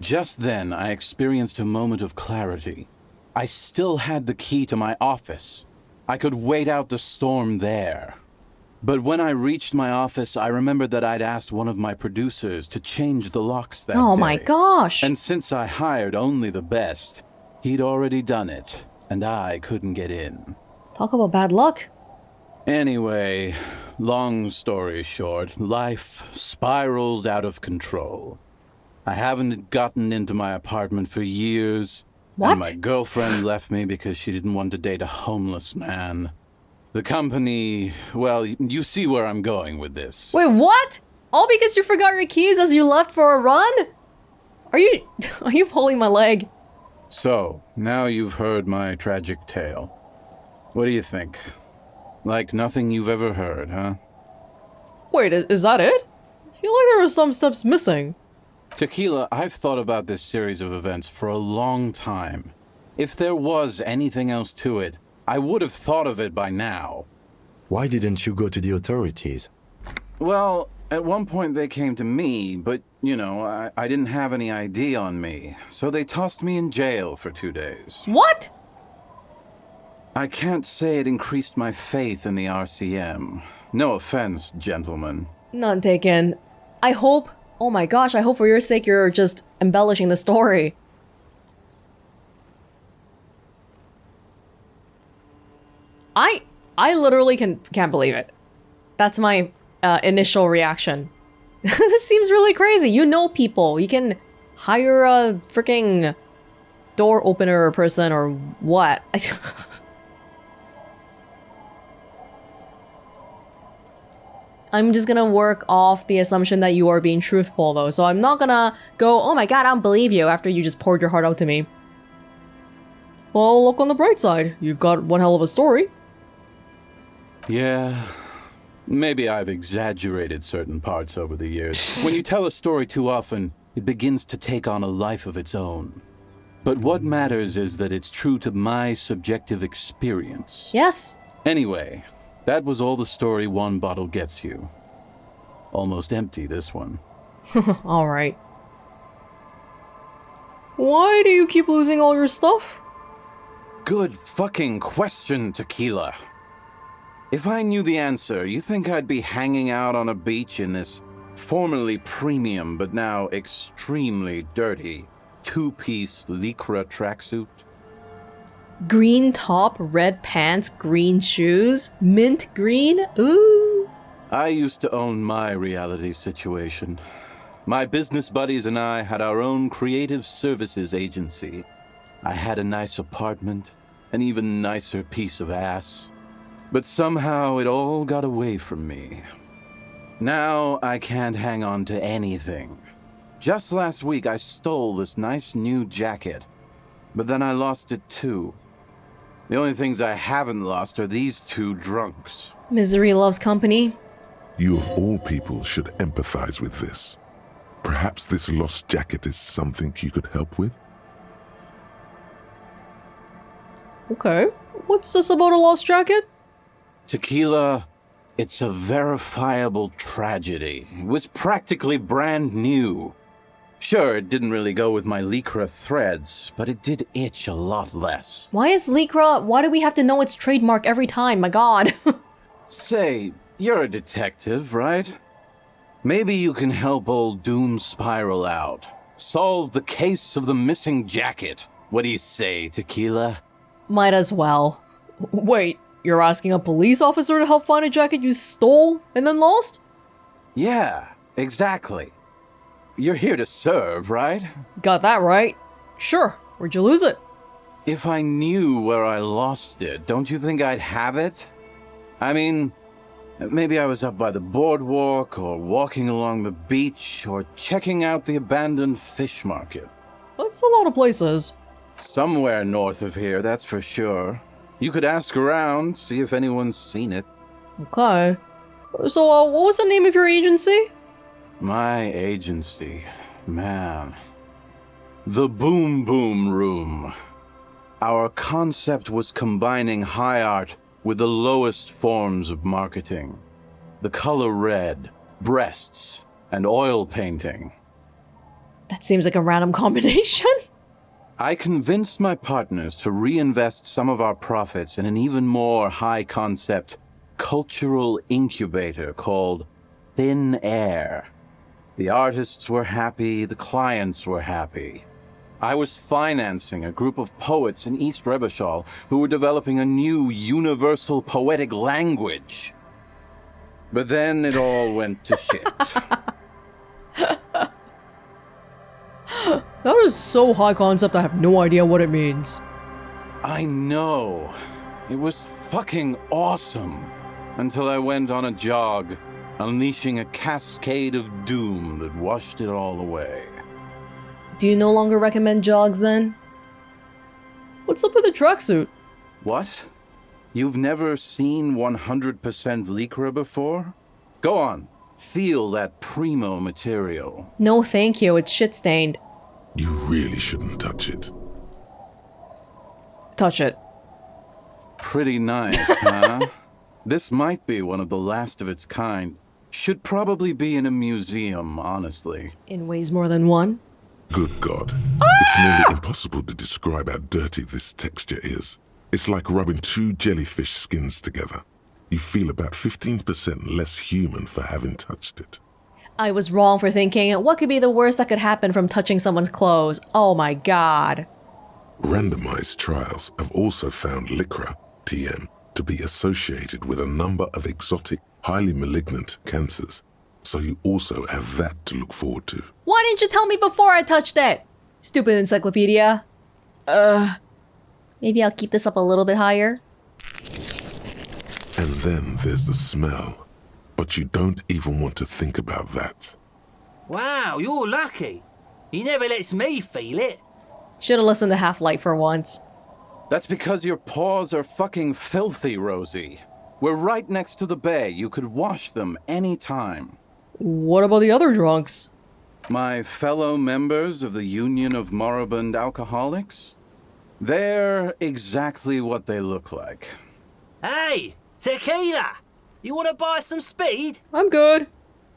Just then, I experienced a moment of clarity. I still had the key to my office. I could wait out the storm there. But when I reached my office, I remembered that I'd asked one of my producers to change the locks that day. Oh my gosh. And since I hired only the best, he'd already done it, and I couldn't get in. Talk about bad luck. Anyway, long story short, life spiraled out of control. I haven't gotten into my apartment for years. What? And my girlfriend left me because she didn't want to date a homeless man. The company, well, you see where I'm going with this. Wait, what? All because you forgot your keys as you left for a run? Are you pulling my leg? So, now you've heard my tragic tale. What do you think? Like nothing you've ever heard, huh? Wait, is that it? I feel like there were some steps missing. Tequila, I've thought about this series of events for a long time. If there was anything else to it, I would have thought of it by now. Why didn't you go to the authorities? Well, at one point they came to me, but, you know, I didn't have any ID on me, so they tossed me in jail for 2 days. What? I can't say it increased my faith in the RCM. No offense, gentlemen. None taken. I hope... Oh my gosh, I hope for your sake you're just embellishing the story. I literally can't believe it. That's my initial reaction. This seems really crazy. You know people. You can hire a freaking door opener person or what? I'm just gonna work off the assumption that you are being truthful though, so I'm not gonna go, oh my god, I don't believe you after you just poured your heart out to me. Well, look on the bright side. You've got one hell of a story. Yeah, maybe I've exaggerated certain parts over the years. When you tell a story too often, it begins to take on a life of its own. But what matters is that it's true to my subjective experience. Yes. Anyway, that was all the story one bottle gets you. Almost empty, this one. Alright. Why do you keep losing all your stuff? Good fucking question, Tequila. If I knew the answer, you think I'd be hanging out on a beach in this formerly premium but now extremely dirty two-piece lycra tracksuit? Green top, red pants, green shoes, mint green? Ooh. I used to own my reality situation. My business buddies and I had our own creative services agency. I had a nice apartment, an even nicer piece of ass. But somehow it all got away from me. Now I can't hang on to anything. Just last week I stole this nice new jacket, but then I lost it too. The only things I haven't lost are these two drunks. Misery loves company. You of all people should empathize with this. Perhaps this lost jacket is something you could help with? Okay. What's this about a lost jacket? Tequila, it's a verifiable tragedy. It was practically brand new. Sure, it didn't really go with my lycra threads, but it did itch a lot less. Why is lycra... Why do we have to know its trademark every time? My god. Say, you're a detective, right? Maybe you can help old Doom Spiral out. Solve the case of the missing jacket. What do you say, Tequila? Might as well. Wait, you're asking a police officer to help find a jacket you stole and then lost? Yeah, exactly. You're here to serve, right? Got that right. Sure, where'd you lose it? If I knew where I lost it, don't you think I'd have it? I mean, maybe I was up by the boardwalk, or walking along the beach, or checking out the abandoned fish market. That's a lot of places. Somewhere north of here, that's for sure. You could ask around, see if anyone's seen it. Okay. So, what was the name of your agency? My agency, man. The Boom Boom Room. Our concept was combining high art with the lowest forms of marketing. The color red, breasts, and oil painting. That seems like a random combination. I convinced my partners to reinvest some of our profits in an even more high-concept cultural incubator called Thin Air. The artists were happy, the clients were happy. I was financing a group of poets in East Revachol who were developing a new universal poetic language. But then it all went to shit. That is so high concept, I have no idea what it means. I know. It was fucking awesome. Until I went on a jog, unleashing a cascade of doom that washed it all away. Do you no longer recommend jogs then? What's up with the tracksuit? What? You've never seen 100% lycra before? Go on, feel that primo material. No thank you, it's shit-stained. You really shouldn't touch it. Touch it. Pretty nice, huh? This might be one of the last of its kind. Should probably be in a museum, honestly. In ways more than one? Good God. It's nearly impossible to describe how dirty this texture is. It's like rubbing two jellyfish skins together. you feel about 15% less human for having touched it. I was wrong for thinking, what could be the worst that could happen from touching someone's clothes? Oh my god. Randomized trials have also found Lycra, TM, to be associated with a number of exotic, highly malignant cancers. So you also have that to look forward to. Why didn't you tell me before I touched it? Stupid encyclopedia. Maybe I'll keep this up a little bit higher. And then there's the smell. But you don't even want to think about that. Wow, you're lucky. He never lets me feel it. Should've listened to Half-Light for once. That's because your paws are fucking filthy, Rosie. We're right next to the bay. You could wash them any time. What about the other drunks? My fellow members of the Union of Moribund Alcoholics? They're exactly what they look like. Hey, tequila! You want to buy some speed? I'm good.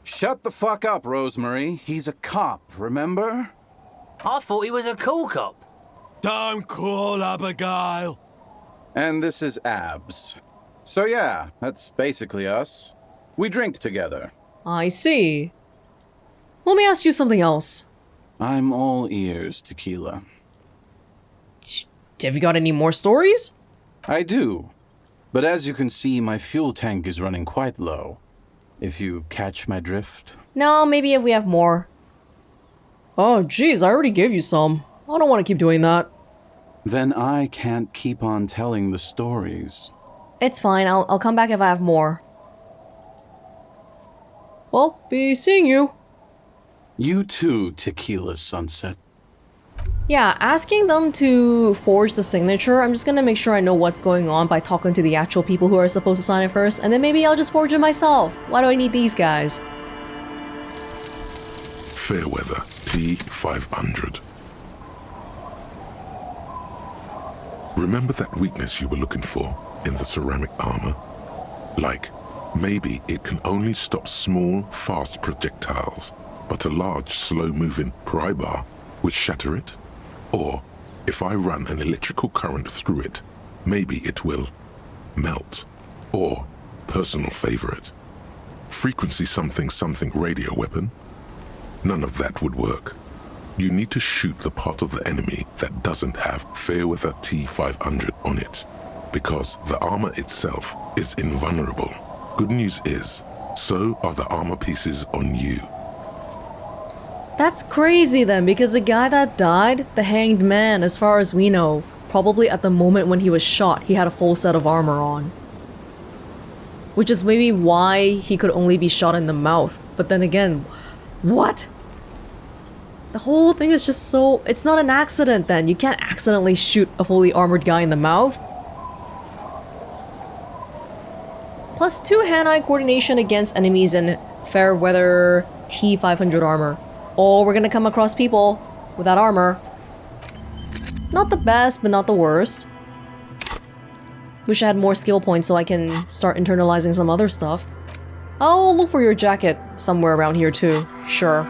Shut the fuck up, Rosemary. He's a cop, remember? I thought he was a cool cop. Don't call Abigail. And this is Abs. So yeah, that's basically us. We drink together. I see. Let me ask you something else. I'm all ears, Tequila. Have you got any more stories? I do. But as you can see, my fuel tank is running quite low. If you catch my drift. No, maybe if we have more. Oh, geez, I already gave you some. I don't want to keep doing that. Then I can't keep on telling the stories. It's fine, I'll come back if I have more. Well, be seeing you. You too, Tequila Sunset. Yeah, asking them to forge the signature, I'm just gonna make sure I know what's going on by talking to the actual people who are supposed to sign it first, and then maybe I'll just forge it myself. Why do I need these guys? Fairweather T500. Remember that weakness you were looking for in the ceramic armor? Like, maybe it can only stop small, fast projectiles, but a large, slow-moving pry bar would shatter it? Or, if I run an electrical current through it, maybe it will melt. Or, personal favorite, frequency something something radio weapon? None of that would work. You need to shoot the part of the enemy that doesn't have Fairweather T500 on it, because the armor itself is invulnerable. Good news is, so are the armor pieces on you. That's crazy then, because the guy that died, the hanged man, as far as we know, probably at the moment when he was shot, he had a full set of armor on. Which is maybe why he could only be shot in the mouth. But then again, what? The whole thing is just so... It's not an accident then. You can't accidentally shoot a fully armored guy in the mouth. Plus 2 hand-eye coordination against enemies in Fairweather T500 armor. Oh, we're gonna come across people with that armor. Not the best, but not the worst. Wish I had more skill points so I can start internalizing some other stuff. I'll look for your jacket somewhere around here too. Sure.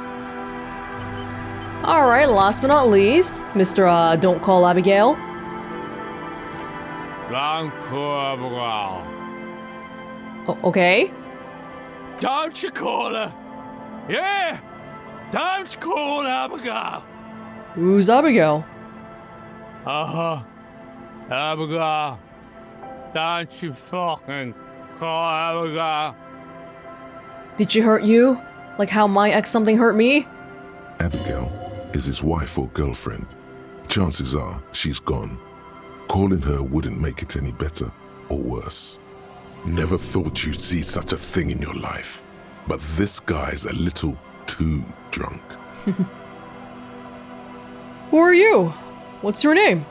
Alright, last but not least, Mr. Don't Call Abigail. Okay. Don't you call her? Yeah! Don't call Abigail! Who's Abigail? Abigail. Don't you fucking call Abigail. Did she hurt you? Like how my ex something hurt me? Abigail is his wife or girlfriend. Chances are she's gone. Calling her wouldn't make it any better or worse. Never thought you'd see such a thing in your life, but this guy's a little too drunk. Who are you? What's your name?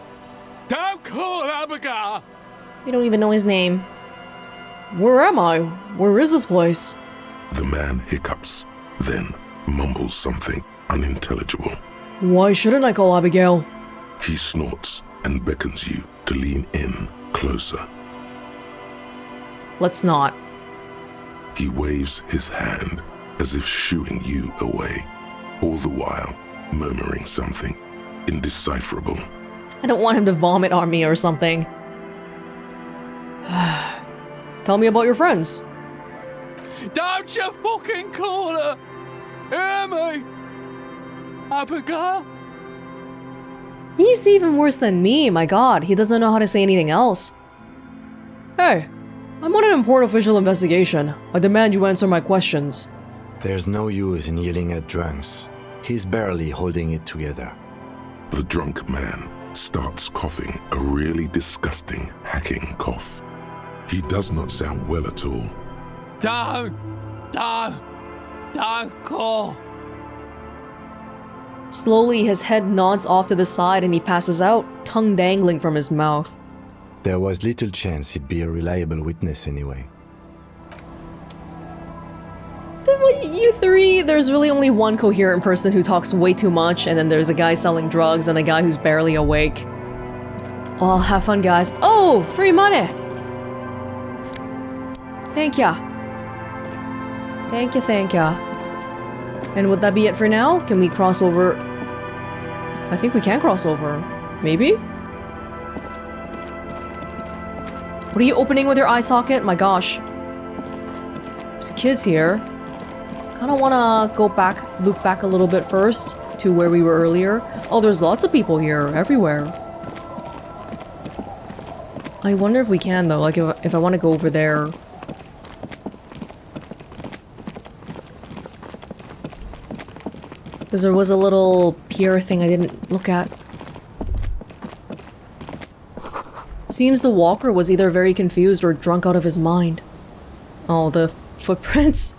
Don't call Abigail! You don't even know his name. Where am I? Where is this place? The man hiccups, then mumbles something unintelligible. Why shouldn't I call Abigail? He snorts and beckons you to lean in closer. Let's not. He waves his hand as if shooing you away, all the while murmuring something indecipherable. I don't want him to vomit on me or something. Tell me about your friends. Don't you fucking call her! Hear me? Abigail? He's even worse than me, my god. He doesn't know how to say anything else. Hey, I'm on an important official investigation. I demand you answer my questions. There's no use in yelling at drunks. He's barely holding it together. The drunk man starts coughing, a really disgusting, hacking cough. He does not sound well at all. Don't call. Slowly, his head nods off to the side and he passes out, tongue dangling from his mouth. There was little chance he'd be a reliable witness anyway. You three, there's really only one coherent person who talks way too much, and then there's a guy selling drugs and a guy who's barely awake. Oh, have fun, guys. Oh, free money! Thank ya. Thank ya. And would that be it for now? Can we cross over? I think we can cross over. Maybe? What are you opening with your eye socket? My gosh. There's kids here. Kinda wanna go back, loop back a little bit first to where we were earlier. Oh, there's lots of people here, everywhere. I wonder if we can though, like if I want to go over there. Because there was a little pier thing I didn't look at. Seems the walker was either very confused or drunk out of his mind. Oh, the footprints.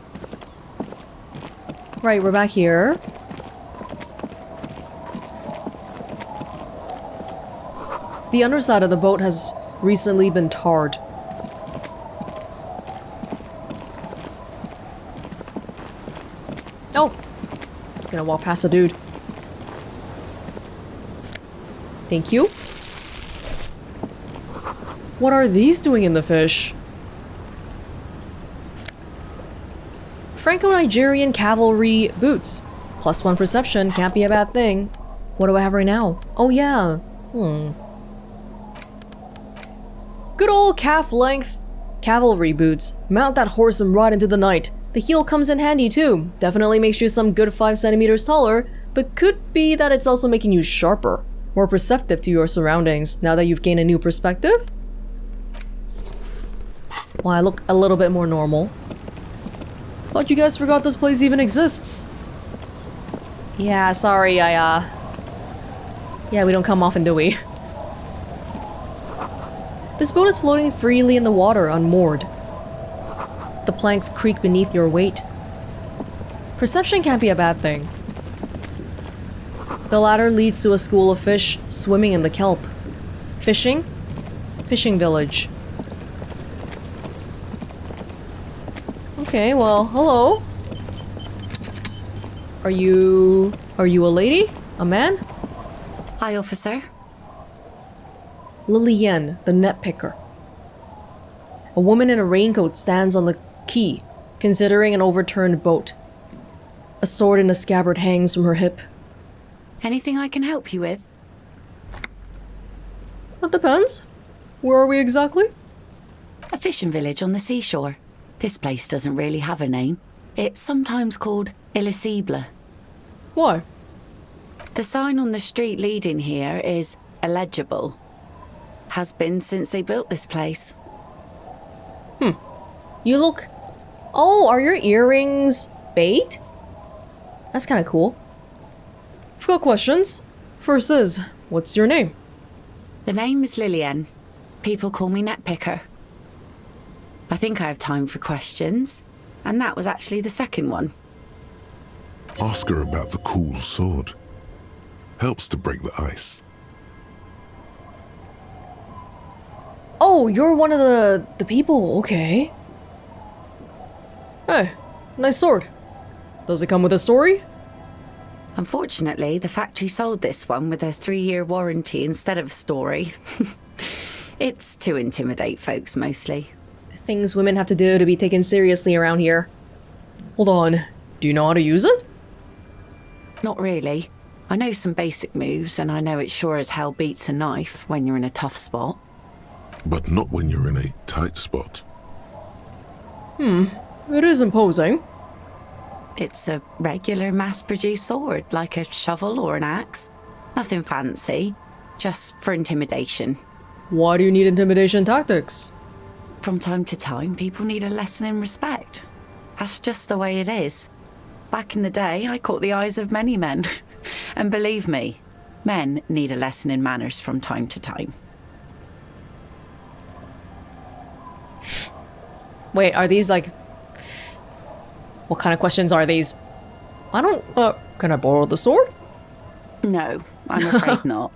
Right, we're back here. The underside of the boat has recently been tarred. Oh! I'm just gonna walk past the dude. Thank you. What are these doing in the fish? Franco-Nigerian cavalry boots. +1 perception, can't be a bad thing. What do I have right now? Oh yeah. Good old calf-length cavalry boots. Mount that horse and ride into the night. The heel comes in handy too. Definitely makes you some good 5 centimeters taller, but could be that it's also making you sharper, more perceptive to your surroundings now that you've gained a new perspective. Well, I look a little bit more normal. Thought you guys forgot this place even exists. Yeah, sorry, yeah, we don't come often, do we? This boat is floating freely in the water, unmoored. The planks creak beneath your weight. Perception can't be a bad thing. The ladder leads to a school of fish swimming in the kelp. Fishing? Fishing village. Okay, well, hello. Are you a lady? A man? Hi, officer. Lilienne, the net picker. A woman in a raincoat stands on the quay, considering an overturned boat. A sword in a scabbard hangs from her hip. Anything I can help you with? That depends. Where are we exactly? A fishing village on the seashore. This place doesn't really have a name. It's sometimes called Isobel. Why? The sign on the street leading here is illegible. Has been since they built this place. You look... Oh, are your earrings bait? That's kind of cool. I've got questions. First is, what's your name? The name is Lilienne. People call me net picker. I think I have time for questions. And that was actually the second one. Ask her about the cool sword. Helps to break the ice. Oh, you're one of the people, okay. Hey, nice sword. Does it come with a story? Unfortunately, the factory sold this one with a 3-year warranty instead of a story. It's to intimidate folks, mostly. Things women have to do to be taken seriously around here. Hold on, do you know how to use it? Not really. I know some basic moves, and I know it sure as hell beats a knife when you're in a tough spot. But not when you're in a tight spot. It is imposing. It's a regular mass-produced sword, like a shovel or an axe. Nothing fancy, just for intimidation. Why do you need intimidation tactics? From time to time, people need a lesson in respect. That's just the way it is. Back in the day, I caught the eyes of many men. And believe me, men need a lesson in manners from time to time. Wait, are these like... What kind of questions are these? I don't... can I borrow the sword? No, I'm afraid not.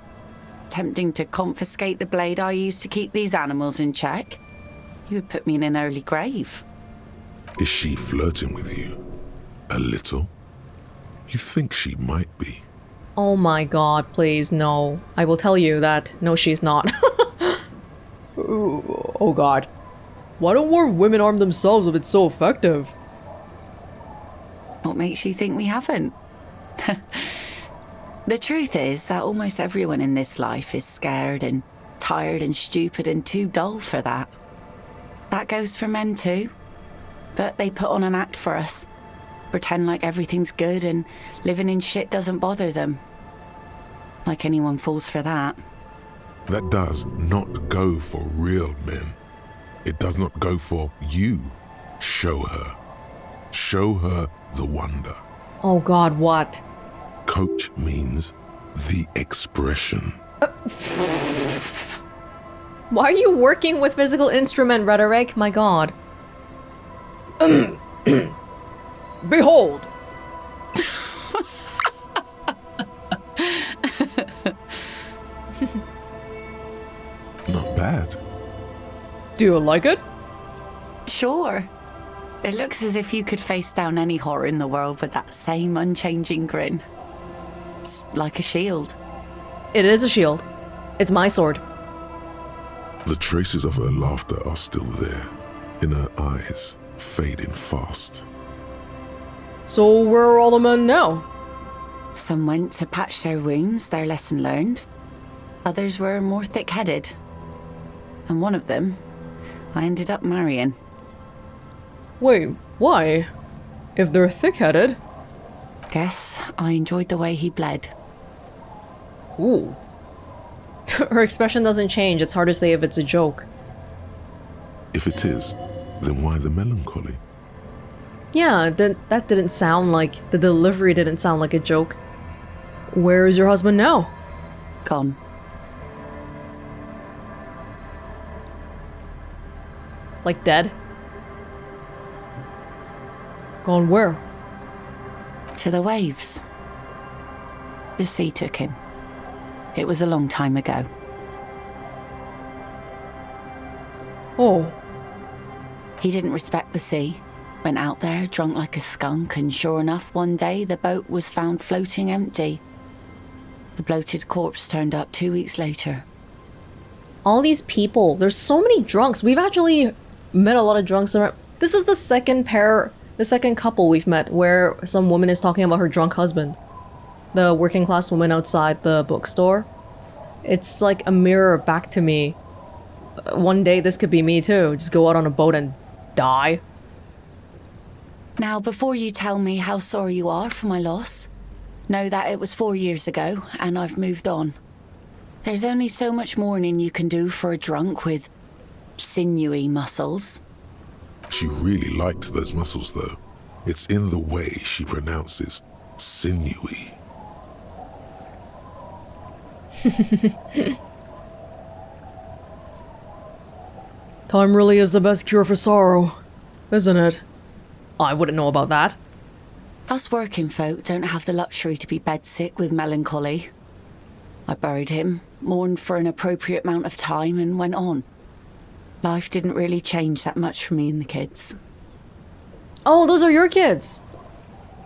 Tempting to confiscate the blade I used to keep these animals in check. You would put me in an early grave. Is she flirting with you? A little? You think she might be. Oh my god, please, no. I will tell you that, no, she's not. Ooh, oh god. Why don't more women arm themselves if it's so effective? What makes you think we haven't? The truth is that almost everyone in this life is scared and tired and stupid and too dull for that. That goes for men too. But they put on an act for us. Pretend like everything's good and living in shit doesn't bother them. Like anyone falls for that. That does not go for real men. It does not go for you. Show her. Show her the wonder. Oh god, what? Coach means the expression. Why are you working with physical instrument rhetoric? My god. Behold! Not bad. Do you like it? Sure. It looks as if you could face down any horror in the world with that same unchanging grin. It's like a shield. It is a shield. It's my sword. The traces of her laughter are still there, in her eyes, fading fast. So where are all the men now? Some went to patch their wounds, their lesson learned. Others were more thick-headed. And one of them, I ended up marrying. Wait, why? If they're thick-headed... Guess I enjoyed the way he bled. Ooh. Her expression doesn't change. It's hard to say if it's a joke. If it is, then why the melancholy? Yeah, that didn't sound like... The delivery didn't sound like a joke. Where is your husband now? Gone. Like dead? Gone where? To the waves. The sea took him. It was a long time ago. Oh. He didn't respect the sea. Went out there drunk like a skunk, and sure enough, one day the boat was found floating empty. The bloated corpse turned up 2 weeks later. All these people, there's so many drunks. We've actually met a lot of drunks around. This is the second couple we've met where some woman is talking about her drunk husband. The working class woman outside the bookstore. It's like a mirror back to me. One day this could be me too. Just go out on a boat and die. Now, before you tell me how sorry you are for my loss, know that it was 4 years ago and I've moved on. There's only so much mourning you can do for a drunk with sinewy muscles. She really liked those muscles, though. It's in the way she pronounces sinewy. Time really is the best cure for sorrow, isn't it? I wouldn't know about that. Us working folk don't have the luxury to be bedsick with melancholy. I buried him, mourned for an appropriate amount of time, and went on. Life didn't really change that much for me and the kids. Oh, those are your kids!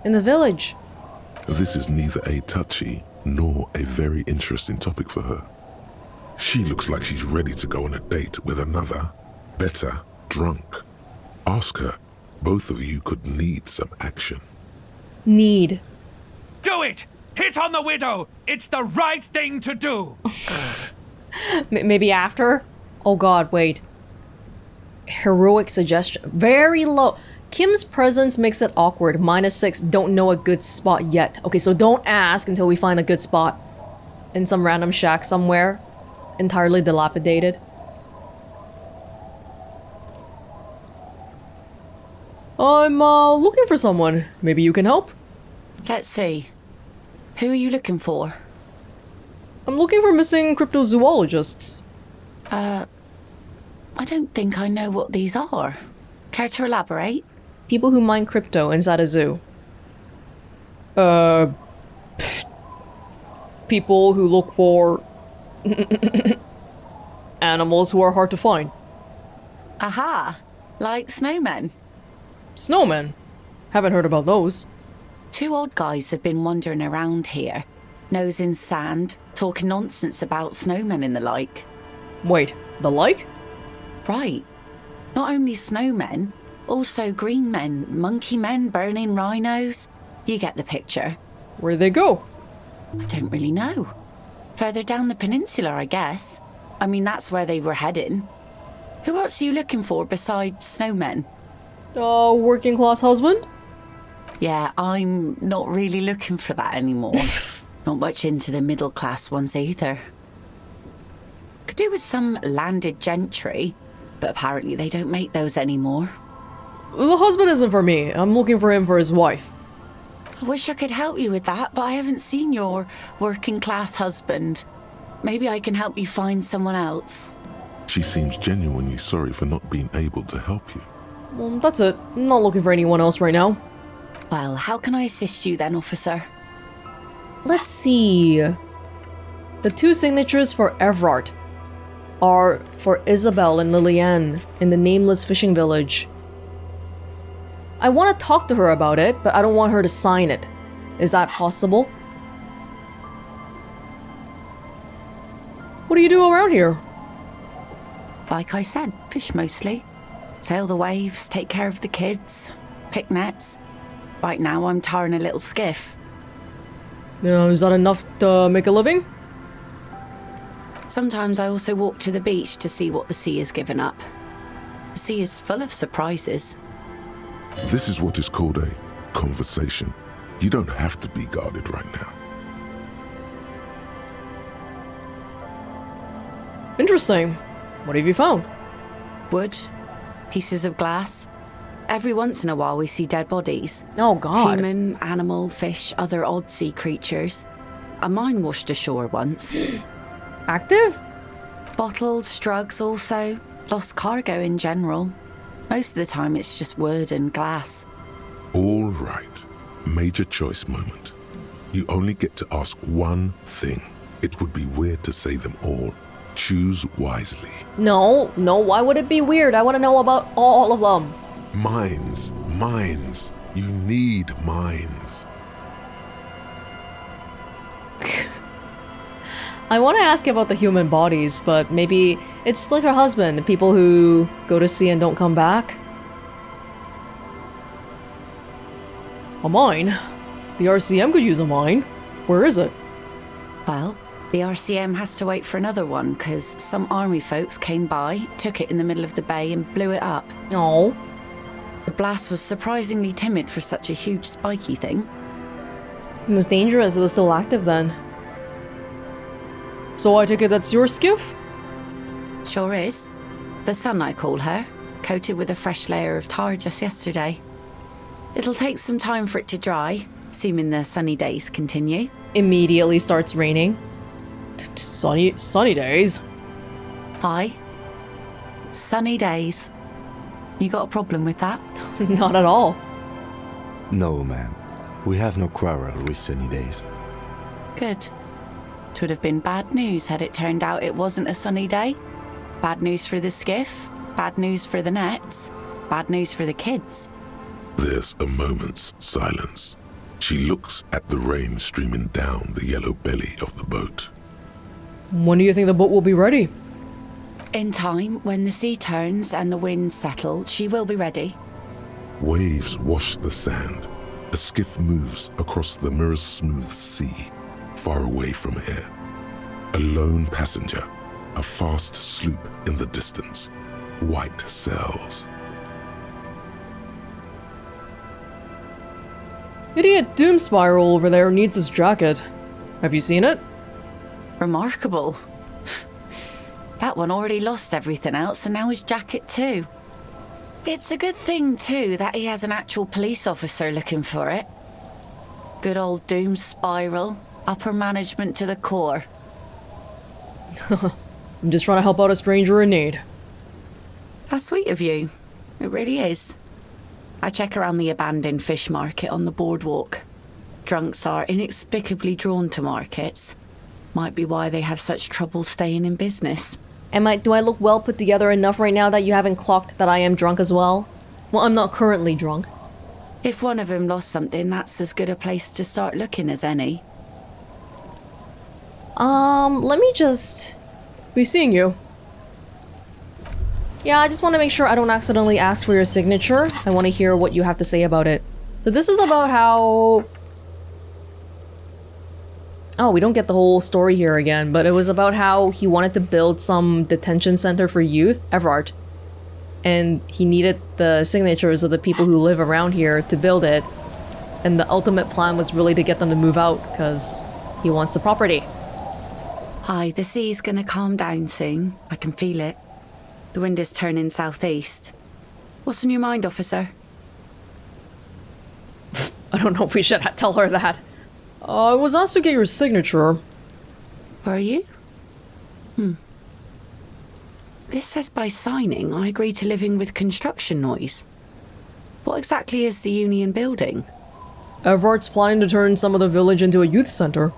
In the village. This is neither a touchy nor a very interesting topic for her. She looks like she's ready to go on a date with another, better drunk. Ask her. Both of you could need some action. Need. Do it! Hit on the widow! It's the right thing to do! Maybe after? Oh god, wait. heroic suggestion. Very low. Kim's presence makes it awkward. -6. Don't know a good spot yet. Okay, so don't ask until we find a good spot. In some random shack somewhere. Entirely dilapidated. I'm looking for someone. Maybe you can help? Let's see. Who are you looking for? I'm looking for missing cryptozoologists. I don't think I know what these are. Care to elaborate? People who mine crypto inside a zoo. People who look for animals who are hard to find. Aha! Like snowmen. Snowmen? Haven't heard about those. 2 odd guys have been wandering around here, nose in sand, talking nonsense about snowmen and the like. Wait, the like? Right. Not only snowmen, also green men, monkey men burning rhinos. You get the picture. Where'd they go? I don't really know. Further down the peninsula, I guess. I mean, that's where they were heading. Who else are you looking for besides snowmen? Working class husband? Yeah, I'm not really looking for that anymore. Not much into the middle class ones either. Could do with some landed gentry, but apparently they don't make those anymore. The husband isn't for me. I'm looking for him for his wife. I wish I could help you with that, but I haven't seen your working class husband. Maybe I can help you find someone else. She seems genuinely sorry for not being able to help you. Well, that's it. I'm not looking for anyone else right now. Well, how can I assist you then, officer? Let's see. The 2 signatures for Everard are for Isobel and Lilienne in the nameless fishing village. I want to talk to her about it, but I don't want her to sign it. Is that possible? What do you do around here? Like I said, fish mostly. Sail the waves, take care of the kids, pick nets. Right now I'm tarring a little skiff. Is that enough to make a living? Sometimes I also walk to the beach to see what the sea has given up. The sea is full of surprises. This is what is called a conversation. You don't have to be guarded right now. Interesting. What have you found? Wood, pieces of glass. Every once in a while we see dead bodies. Oh god. Human, animal, fish, other odd sea creatures. A mine washed ashore once. Active? Bottles, drugs also. Lost cargo in general. Most of the time it's just wood and glass. All right. Major choice moment. You only get to ask one thing. It would be weird to say them all. Choose wisely. No, why would it be weird? I want to know about all of them. Mines. You need mines. I want to ask about the human bodies, but maybe it's like her husband, the people who go to sea and don't come back. A mine? The RCM could use a mine. Where is it? Well, the RCM has to wait for another one, because some army folks came by, took it in the middle of the bay and blew it up. Oh. The blast was surprisingly timid for such a huge spiky thing. It was dangerous. It was still active then. So I take it that's your skiff? Sure is. The Sun, I call her, coated with a fresh layer of tar just yesterday. It'll take some time for it to dry, assuming the sunny days continue. Immediately starts raining. Sunny days? Aye. Sunny days. You got a problem with that? Not at all. No, ma'am. We have no quarrel with sunny days. Good. It would have been bad news had it turned out it wasn't a sunny day. Bad news for the skiff, bad news for the nets, bad news for the kids. There's a moment's silence. She looks at the rain streaming down the yellow belly of the boat. When do you think the boat will be ready? In time, when the sea turns and the winds settle, she will be ready. Waves wash the sand. A skiff moves across the mirror-smooth sea, far away from here. A lone passenger, a fast sloop in the distance. white cells. Idiot Doom Spiral over there needs his jacket. Have you seen it? Remarkable. That one already lost everything else and now his jacket too. It's a good thing too that he has an actual police officer looking for it. Good old Doom Spiral. Upper management to the core. I'm just trying to help out a stranger in need. How sweet of you. It really is. I check around the abandoned fish market on the boardwalk. Drunks are inexplicably drawn to markets. Might be why they have such trouble staying in business. Do I look well put together enough right now that you haven't clocked that I am drunk as well? Well, I'm not currently drunk. If one of them lost something, that's as good a place to start looking as any. Let me just be seeing you. Yeah, I just want to make sure I don't accidentally ask for your signature. I want to hear what you have to say about it. So this is about how... Oh, we don't get the whole story here again, but it was about how he wanted to build some detention center for youth, Everard. And he needed the signatures of the people who live around here to build it. And the ultimate plan was really to get them to move out, because he wants the property. Hi, the sea's gonna calm down soon. I can feel it. The wind is turning southeast. What's on your mind, officer? I don't know if we should tell her that. I was asked to get your signature. Were you? This says by signing, I agree to living with construction noise. What exactly is the Union building? Everard's planning to turn some of the village into a youth center.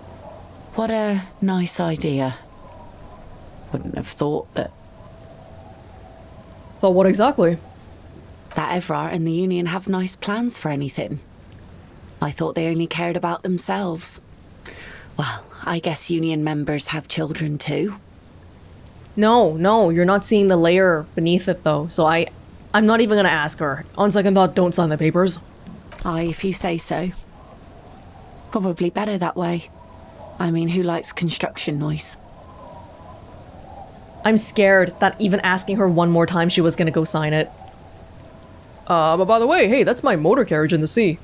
What a nice idea. Wouldn't have thought that... Thought what exactly? That Everard and the Union have nice plans for anything. I thought they only cared about themselves. Well, I guess Union members have children too. No, you're not seeing the layer beneath it though, so I'm not even gonna ask her. On second thought, don't sign the papers. Aye, if you say so. Probably better that way. I mean, who likes construction noise? I'm scared that even asking her one more time she was gonna go sign it. But by the way, hey, that's my motor carriage in the sea.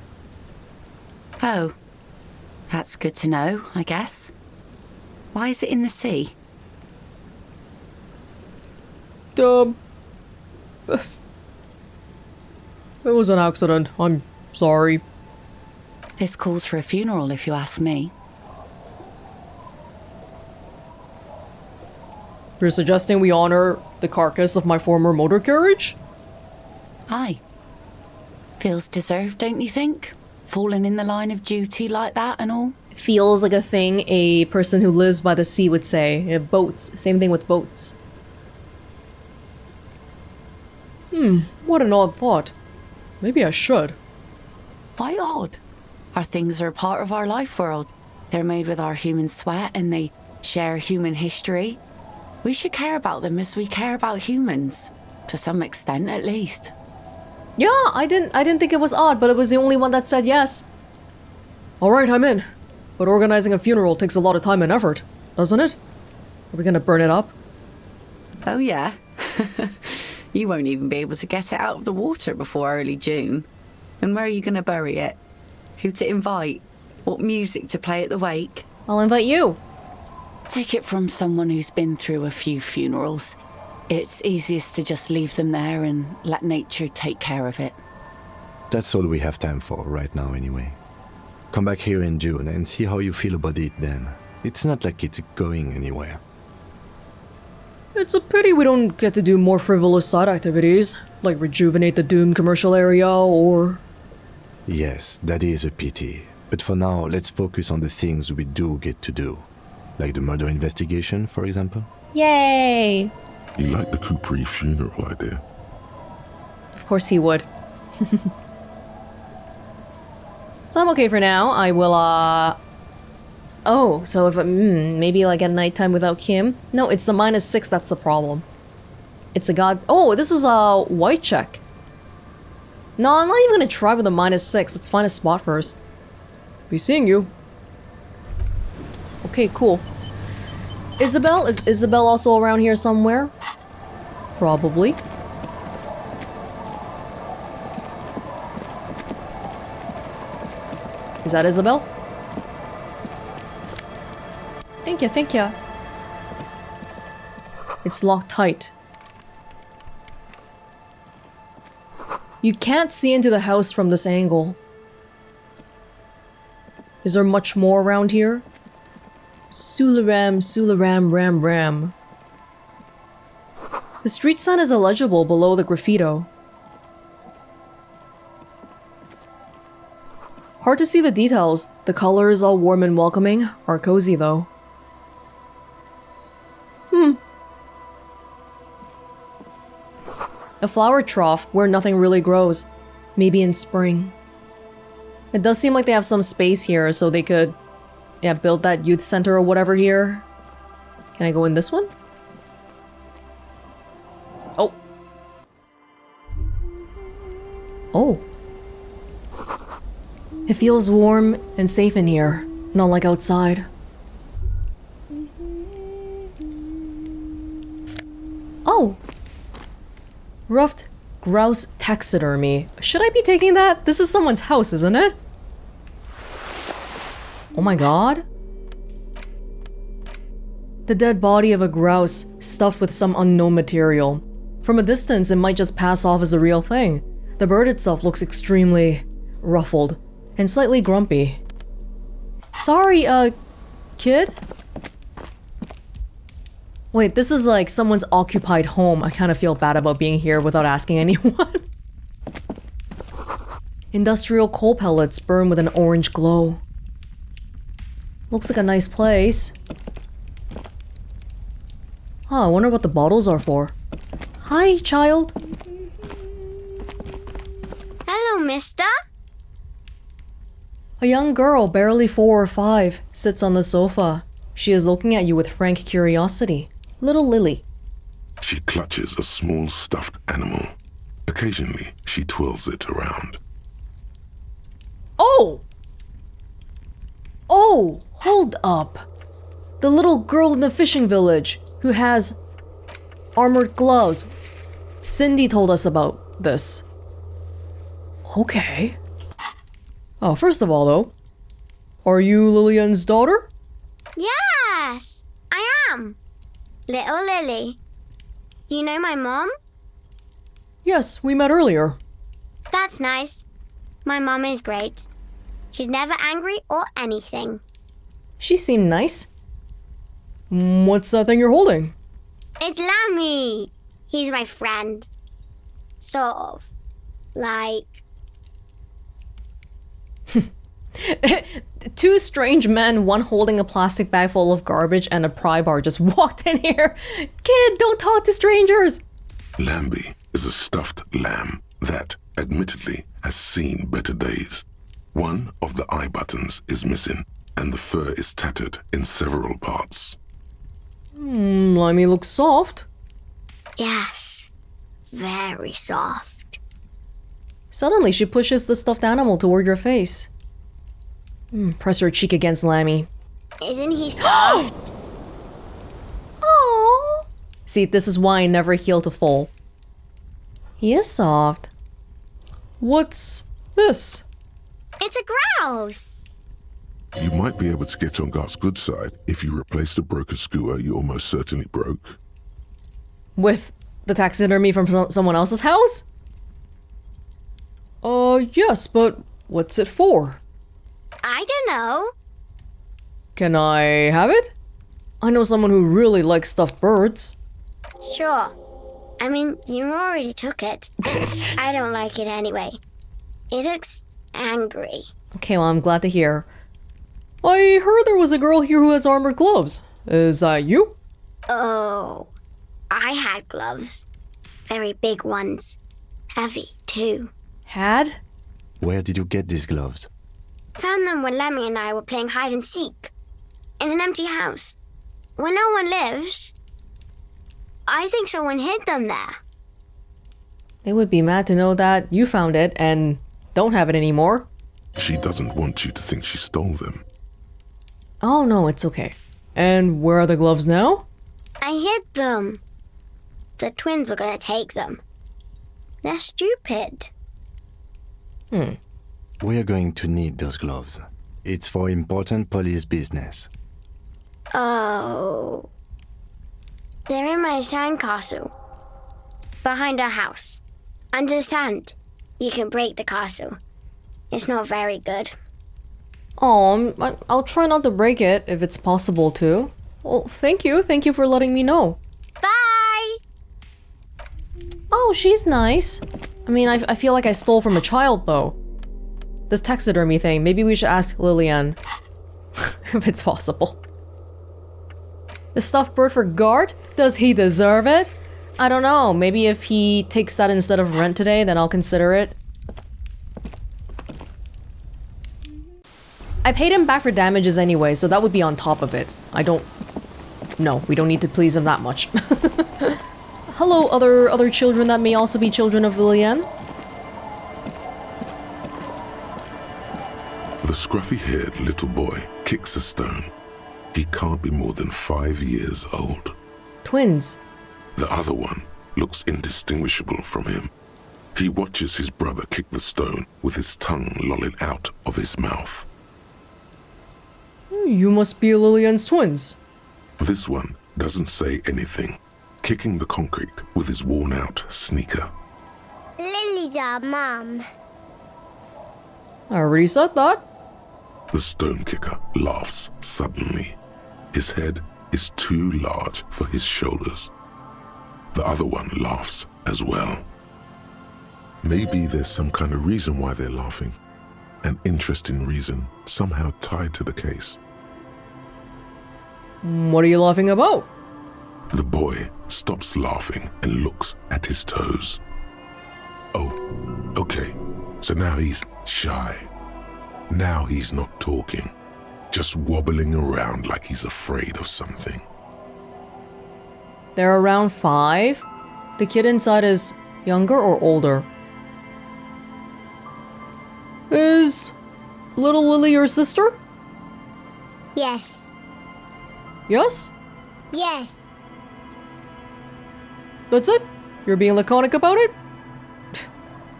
Oh. That's good to know, I guess. Why is it in the sea? It was an accident. I'm sorry. This calls for a funeral, if you ask me. You're suggesting we honor the carcass of my former motor carriage? Aye. Feels deserved, don't you think? Falling in the line of duty like that and all? Feels like a thing a person who lives by the sea would say. Boats. Same thing with boats. What an odd thought. Maybe I should. Why odd? Our things are a part of our life world. They're made with our human sweat and they share human history. We should care about them as we care about humans. To some extent, at least. Yeah, I didn't think it was odd, but it was the only one that said yes. Alright, I'm in. But organizing a funeral takes a lot of time and effort, doesn't it? Are we gonna burn it up? Oh yeah. You won't even be able to get it out of the water before early June. And where are you gonna bury it? Who to invite? What music to play at the wake? I'll invite you. Take it from someone who's been through a few funerals. It's easiest to just leave them there and let nature take care of it. That's all we have time for right now anyway. Come back here in June and see how you feel about it then. It's not like it's going anywhere. It's a pity we don't get to do more frivolous side activities, like rejuvenate the Doom commercial area or... Yes, that is a pity. But for now, let's focus on the things we do get to do. Like the murder investigation, for example. Yay! You like the Capri funeral idea? Of course he would. So I'm okay for now. I will, Oh, so if maybe like at nighttime without Kim? No, it's the -6 that's the problem. It's a god... Oh, this is a white check. No, I'm not even gonna try with a -6. Let's find a spot first. Be seeing you. Okay, cool. Isobel? Is Isobel also around here somewhere? Probably. Is that Isobel? Thank you, thank you. It's locked tight. You can't see into the house from this angle. Is there much more around here? Sularam, Sularam, Ram, Ram. The street sign is illegible below the graffito. Hard to see the details. The colors, all warm and welcoming, are cozy though. A flower trough where nothing really grows. Maybe in spring. It does seem like they have some space here so they could, yeah, build that youth center or whatever here. Can I go in this one? Oh. Oh. It feels warm and safe in here, not like outside. Oh. Ruffed grouse taxidermy. Should I be taking that? This is someone's house, isn't it? Oh my god. The dead body of a grouse stuffed with some unknown material. From a distance, it might just pass off as a real thing. The bird itself looks extremely ruffled and slightly grumpy. Sorry, kid? Wait, this is like someone's occupied home. I kind of feel bad about being here without asking anyone. Industrial coal pellets burn with an orange glow. Looks like a nice place. Huh, I wonder what the bottles are for. Hi, child. Hello, mister. A young girl, barely 4 or 5, sits on the sofa. She is looking at you with frank curiosity. Little Lily. She clutches a small stuffed animal. Occasionally, she twirls it around. Oh! Oh, hold up. The little girl in the fishing village who has armored gloves. Cindy told us about this. Okay. Oh, first of all though, are you Lilienne's daughter? Yes, I am. Little Lily. You know my mom? Yes, we met earlier. That's nice. My mom is great. She's never angry or anything. She seemed nice. What's that thing you're holding? It's Lammy. He's my friend. Sort of. Like... Two strange men, one holding a plastic bag full of garbage and a pry bar, just walked in here. Kid, don't talk to strangers! Lambie is a stuffed lamb that, admittedly, has seen better days. One of the eye buttons is missing, and the fur is tattered in several parts. Limey looks soft. Yes. Very soft. Suddenly, she pushes the stuffed animal toward your face. Press her cheek against Lammy. Isn't he soft? Aww. See, this is why I never heal to full. He is soft. What's this? It's a grouse. You might be able to get on Gart's good side if you replace the broken skewer you almost certainly broke. With the taxidermy from someone else's house? Yes, but what's it for? I don't know. Can I have it? I know someone who really likes stuffed birds. Sure. I mean, you already took it. I don't like it anyway. It looks angry. Okay, well, I'm glad to hear. I heard there was a girl here who has armored gloves. Is that you? Oh, I had gloves. Very big ones. Heavy, too. Had? Where did you get these gloves? Found them when Lemmy and I were playing hide and seek. In an empty house. Where no one lives. I think someone hid them there. They would be mad to know that you found it and don't have it anymore. She doesn't want you to think she stole them. Oh no, it's okay. And where are the gloves now? I hid them. The twins were gonna take them. They're stupid. We are going to need those gloves. It's for important police business. Oh. They're in my sandcastle. Behind our house. Under the sand. You can break the castle. It's not very good. Oh, I'll try not to break it if it's possible to. Well, thank you. Thank you for letting me know. Bye! Oh, she's nice. I mean, I feel like I stole from a child, though. This taxidermy thing, maybe we should ask Lilienne. If it's possible. The stuffed bird for guard? Does he deserve it? I don't know. Maybe if he takes that instead of rent today, then I'll consider it. I paid him back for damages anyway, so that would be on top of it. No, we don't need to please him that much. Hello, other children that may also be children of Lilienne. The scruffy-haired little boy kicks a stone. He can't be more than 5 years old. Twins. The other one looks indistinguishable from him. He watches his brother kick the stone with his tongue lolling out of his mouth. You must be Lilienne's twins. This one doesn't say anything, kicking the concrete with his worn-out sneaker. Lily's our mum. I already said that. The stone kicker laughs suddenly. His head is too large for his shoulders. The other one laughs as well. Maybe there's some kind of reason why they're laughing. An interesting reason, somehow tied to the case. What are you laughing about? The boy stops laughing and looks at his toes. Oh, okay. So now he's shy. Now he's not talking, just wobbling around like he's afraid of something. They're around 5? The kid inside is younger or older? Is little Lily your sister? Yes. Yes? Yes. That's it? You're being laconic about it?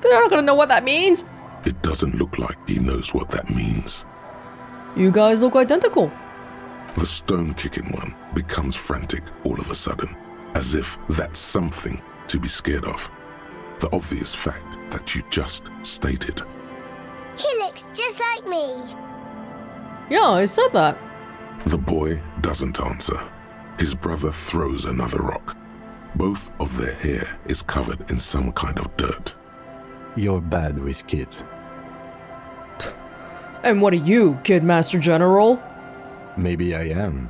They're not gonna know what that means. It doesn't look like he knows what that means. You guys look identical. The stone-kicking one becomes frantic all of a sudden, as if that's something to be scared of. The obvious fact that you just stated. He looks just like me. Yeah, I said that. The boy doesn't answer. His brother throws another rock. Both of their hair is covered in some kind of dirt. You're bad with kids. And what are you, Kid Master General? Maybe I am.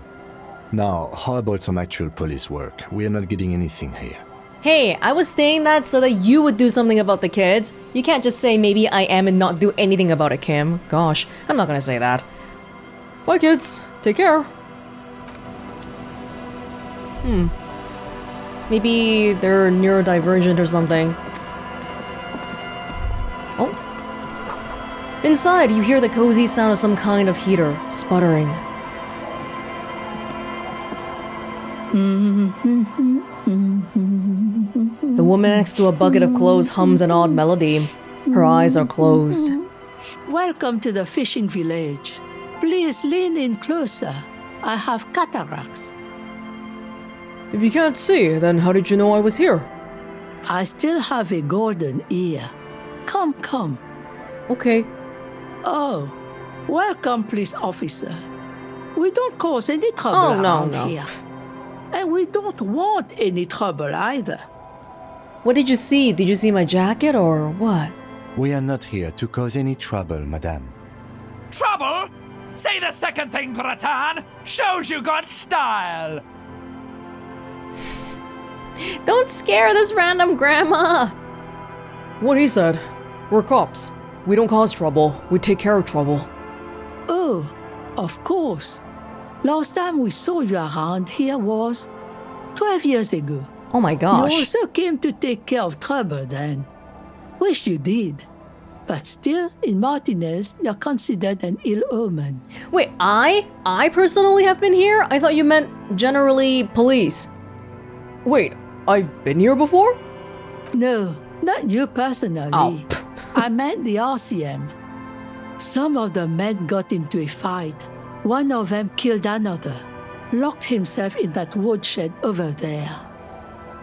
Now, how about some actual police work? We are not getting anything here. Hey, I was saying that so that you would do something about the kids. You can't just say maybe I am and not do anything about it, Kim. Gosh, I'm not gonna say that. Bye, kids. Take care. Maybe they're neurodivergent or something. Oh. Inside, you hear the cozy sound of some kind of heater, sputtering. The woman next to a bucket of clothes hums an odd melody. Her eyes are closed. Welcome to the fishing village. Please lean in closer. I have cataracts. If you can't see, then how did you know I was here? I still have a golden ear. Come, come. Okay. Oh, welcome, police officer. We don't cause any trouble around here. And we don't want any trouble either. What did you see? Did you see my jacket or what? We are not here to cause any trouble, madame. Trouble? Say the second thing, Bratan. Shows you got style. Don't scare this random grandma! What he said. We're cops. We don't cause trouble. We take care of trouble. Oh, of course. Last time we saw you around here was 12 years ago. Oh my gosh. You also came to take care of trouble then. Wish you did. But still, in Martinez, you're considered an ill omen. Wait, I personally have been here? I thought you meant generally police. Wait, I've been here before? No, not you personally. Oh. I meant the RCM. Some of the men got into a fight. One of them killed another, locked himself in that woodshed over there.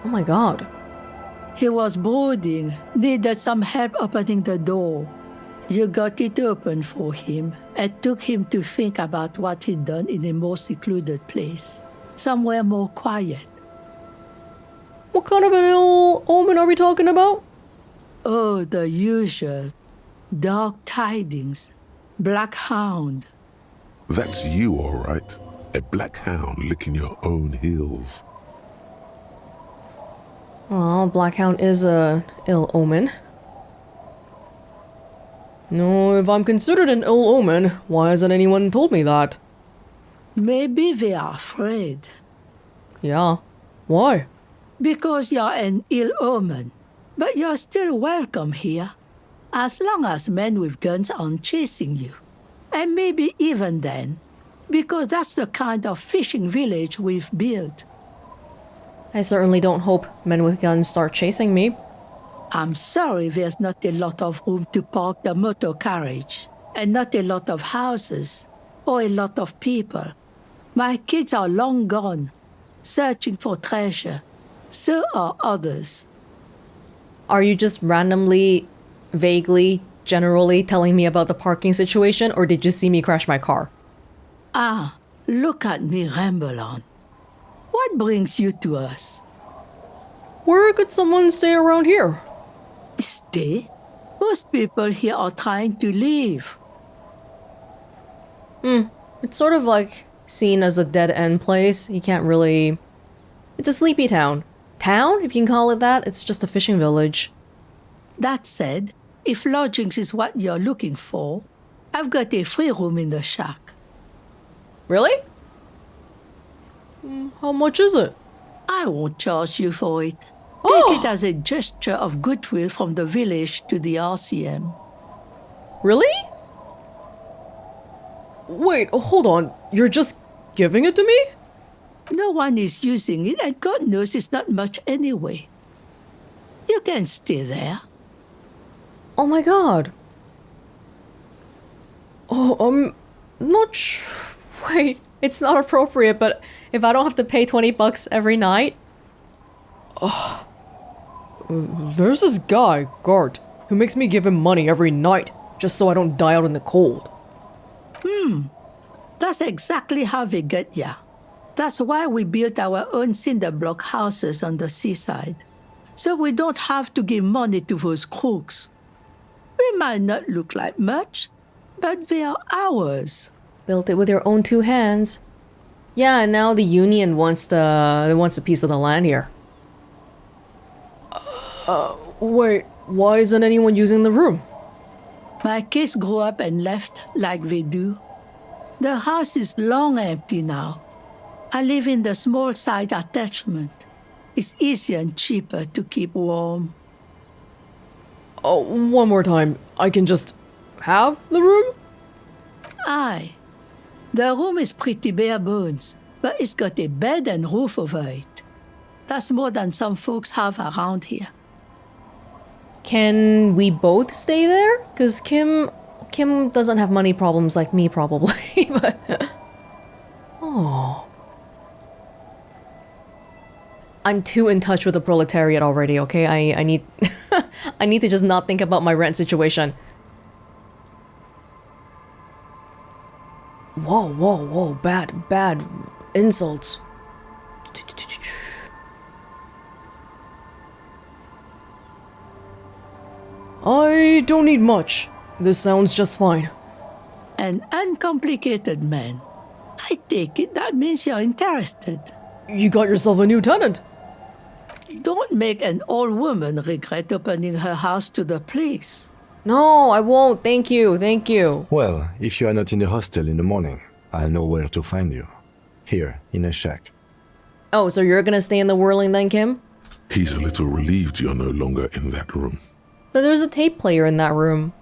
Oh my god. He was brooding, needed some help opening the door. You got it open for him and took him to think about what he'd done in a more secluded place, somewhere more quiet. What kind of an ill omen are we talking about? Oh, the usual. Dark tidings. Black hound. That's you, all right. A black hound licking your own heels. Well, Black Hound is a ill omen. No, if I'm considered an ill omen, why hasn't anyone told me that? Maybe they are afraid. Yeah. Why? Because you're an ill omen. But you're still welcome here. As long as men with guns aren't chasing you. And maybe even then. Because that's the kind of fishing village we've built. I certainly don't hope men with guns start chasing me. I'm sorry there's not a lot of room to park the motor carriage. And not a lot of houses. Or a lot of people. My kids are long gone. Searching for treasure. So are others. Are you just randomly, vaguely, generally telling me about the parking situation, or did you see me crash my car? Ah, look at me ramble on. What brings you to us? Where could someone stay around here? Stay? Most people here are trying to leave. It's sort of like seen as a dead-end place. You can't really... It's a sleepy town. Town, if you can call it that. It's just a fishing village. That said, if lodgings is what you're looking for, I've got a free room in the shack. Really? How much is it? I won't charge you for it. Oh! Take it as a gesture of goodwill from the village to the RCM. Really? Wait, hold on. You're just giving it to me? No one is using it, and God knows it's not much anyway. You can stay there. Oh my god. Oh, not wait, it's not appropriate, but if I don't have to pay 20 bucks every night... Oh. There's this guy, Gart, who makes me give him money every night, just so I don't die out in the cold. That's exactly how they get ya. That's why we built our own cinder block houses on the seaside. So we don't have to give money to those crooks. We might not look like much, but they are ours. Built it with your own two hands. Yeah, and now the union wants a piece of the land here. Wait, why isn't anyone using the room? My kids grew up and left like they do. The house is long empty now. I live in the small side attachment. It's easier and cheaper to keep warm. Oh, one more time. I can just have the room? Aye. The room is pretty bare bones, but it's got a bed and roof over it. That's more than some folks have around here. Can we both stay there? Because Kim doesn't have money problems like me, probably. But oh, I'm too in touch with the proletariat already. Okay, I need I need to just not think about my rent situation. Whoa! Bad insults. I don't need much. This sounds just fine. An uncomplicated man. I take it that means you're interested. You got yourself a new tenant. Don't make an old woman regret opening her house to the police. No, I won't. Thank you. Well, if you are not in the hostel in the morning, I'll know where to find you. Here, in a shack. Oh, so you're gonna stay in the whirling then, Kim? He's a little relieved you're no longer in that room. But there's a tape player in that room.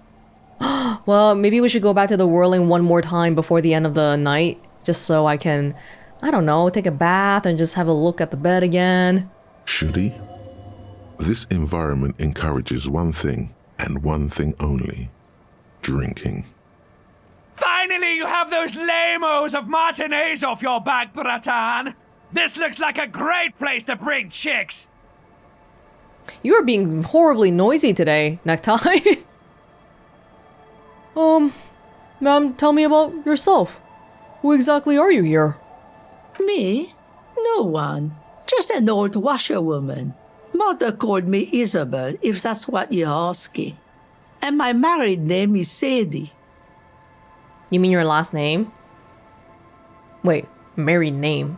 Well, maybe we should go back to the whirling one more time before the end of the night, just so I can, I don't know, take a bath and just have a look at the bed again. Should he? This environment encourages one thing, and one thing only: drinking. Finally, you have those lamos of matinees off your back, Bratan! This looks like a great place to bring chicks! You are being horribly noisy today, Necktie. Ma'am, tell me about yourself. Who exactly are you here? Me? No one. Just an old washerwoman. Mother called me Isobel, if that's what you're asking. And my married name is Sadie. You mean your last name? Wait, married name.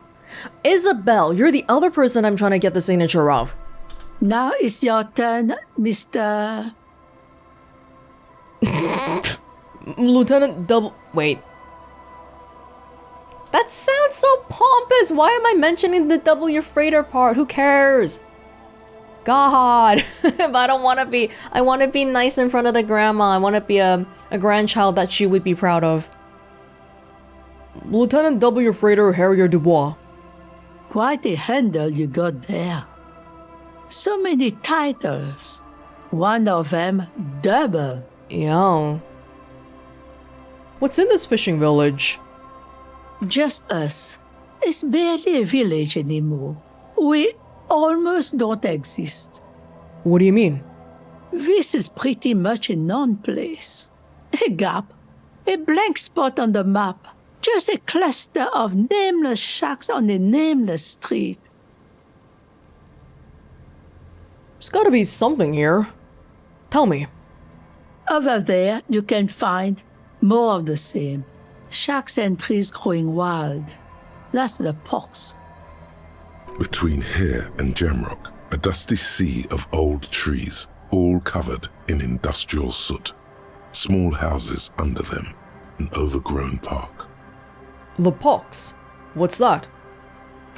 Isobel, you're the other person I'm trying to get the signature of. Now it's your turn, Mr. Lieutenant Double... Wait. That sounds so pompous. Why am I mentioning the double your freighter part? Who cares? God. But I don't want to be... I want to be nice in front of the grandma. I want to be a grandchild that she would be proud of. Lieutenant Double your freighter Harrier Dubois. Quite a handle you got there. So many titles. One of them double. Yeah. What's in this fishing village? Just us. It's barely a village anymore. We almost don't exist. What do you mean? This is pretty much a non-place. A gap. A blank spot on the map. Just a cluster of nameless shacks on a nameless street. There's gotta be something here. Tell me. Over there, you can find more of the same. Shacks and trees growing wild. That's the pox. Between here and Jamrock, a dusty sea of old trees, all covered in industrial soot. Small houses under them, an overgrown park. The pox? What's that?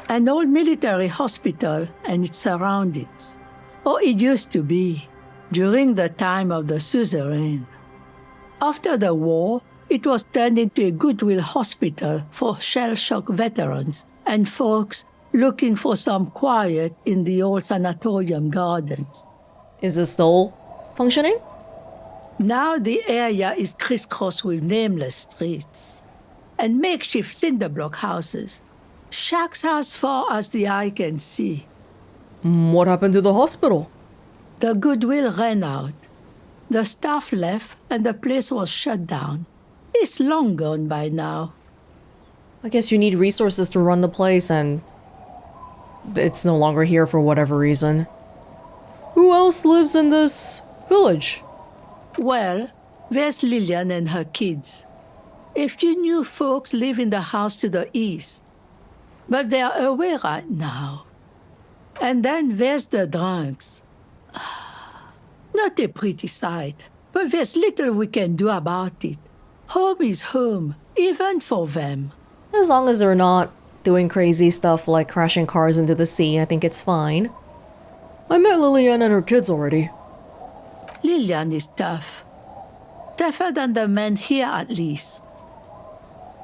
An old military hospital and its surroundings. Or it used to be, during the time of the suzerain. After the war, it was turned into a goodwill hospital for shell-shock veterans and folks looking for some quiet in the old sanatorium gardens. Is it still functioning? Now the area is crisscrossed with nameless streets and makeshift cinder block houses. Shacks as far as the eye can see. What happened to the hospital? The goodwill ran out. The staff left and the place was shut down. It's long gone by now. I guess you need resources to run the place and it's no longer here for whatever reason. Who else lives in this village? Well, there's Lilienne and her kids. A few new folks live in the house to the east, but they're away right now. And then there's the drunks. Not a pretty sight, but there's little we can do about it. Home is home, even for them. As long as they're not doing crazy stuff like crashing cars into the sea, I think it's fine. I met Lilienne and her kids already. Lilienne is tough. Tougher than the men here, at least.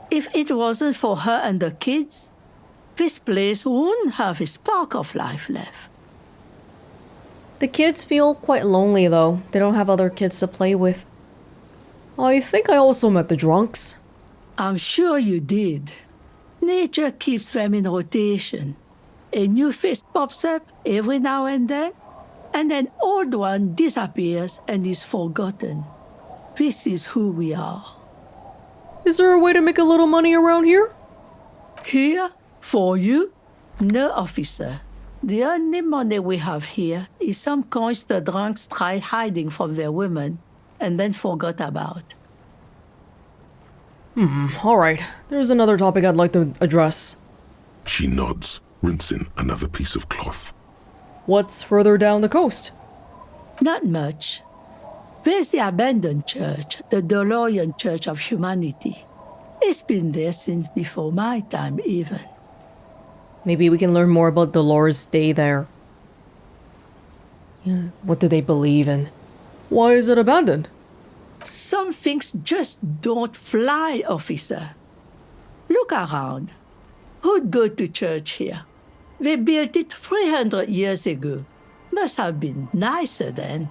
If it wasn't for her and the kids, this place wouldn't have a spark of life left. The kids feel quite lonely though. They don't have other kids to play with. I think I also met the drunks. I'm sure you did. Nature keeps them in rotation. A new face pops up every now and then, and an old one disappears and is forgotten. This is who we are. Is there a way to make a little money around here? Here? For you? No, officer. The only money we have here is some coins the drunks tried hiding from their women and then forgot about. Alright. There's another topic I'd like to address. She nods, rinsing another piece of cloth. What's further down the coast? Not much. There's the abandoned church, the DeLorean Church of Humanity. It's been there since before my time, even. Maybe we can learn more about Dolores' stay there. Yeah, what do they believe in? Why is it abandoned? Some things just don't fly, officer. Look around. Who'd go to church here? They built it 300 years ago. Must have been nicer then.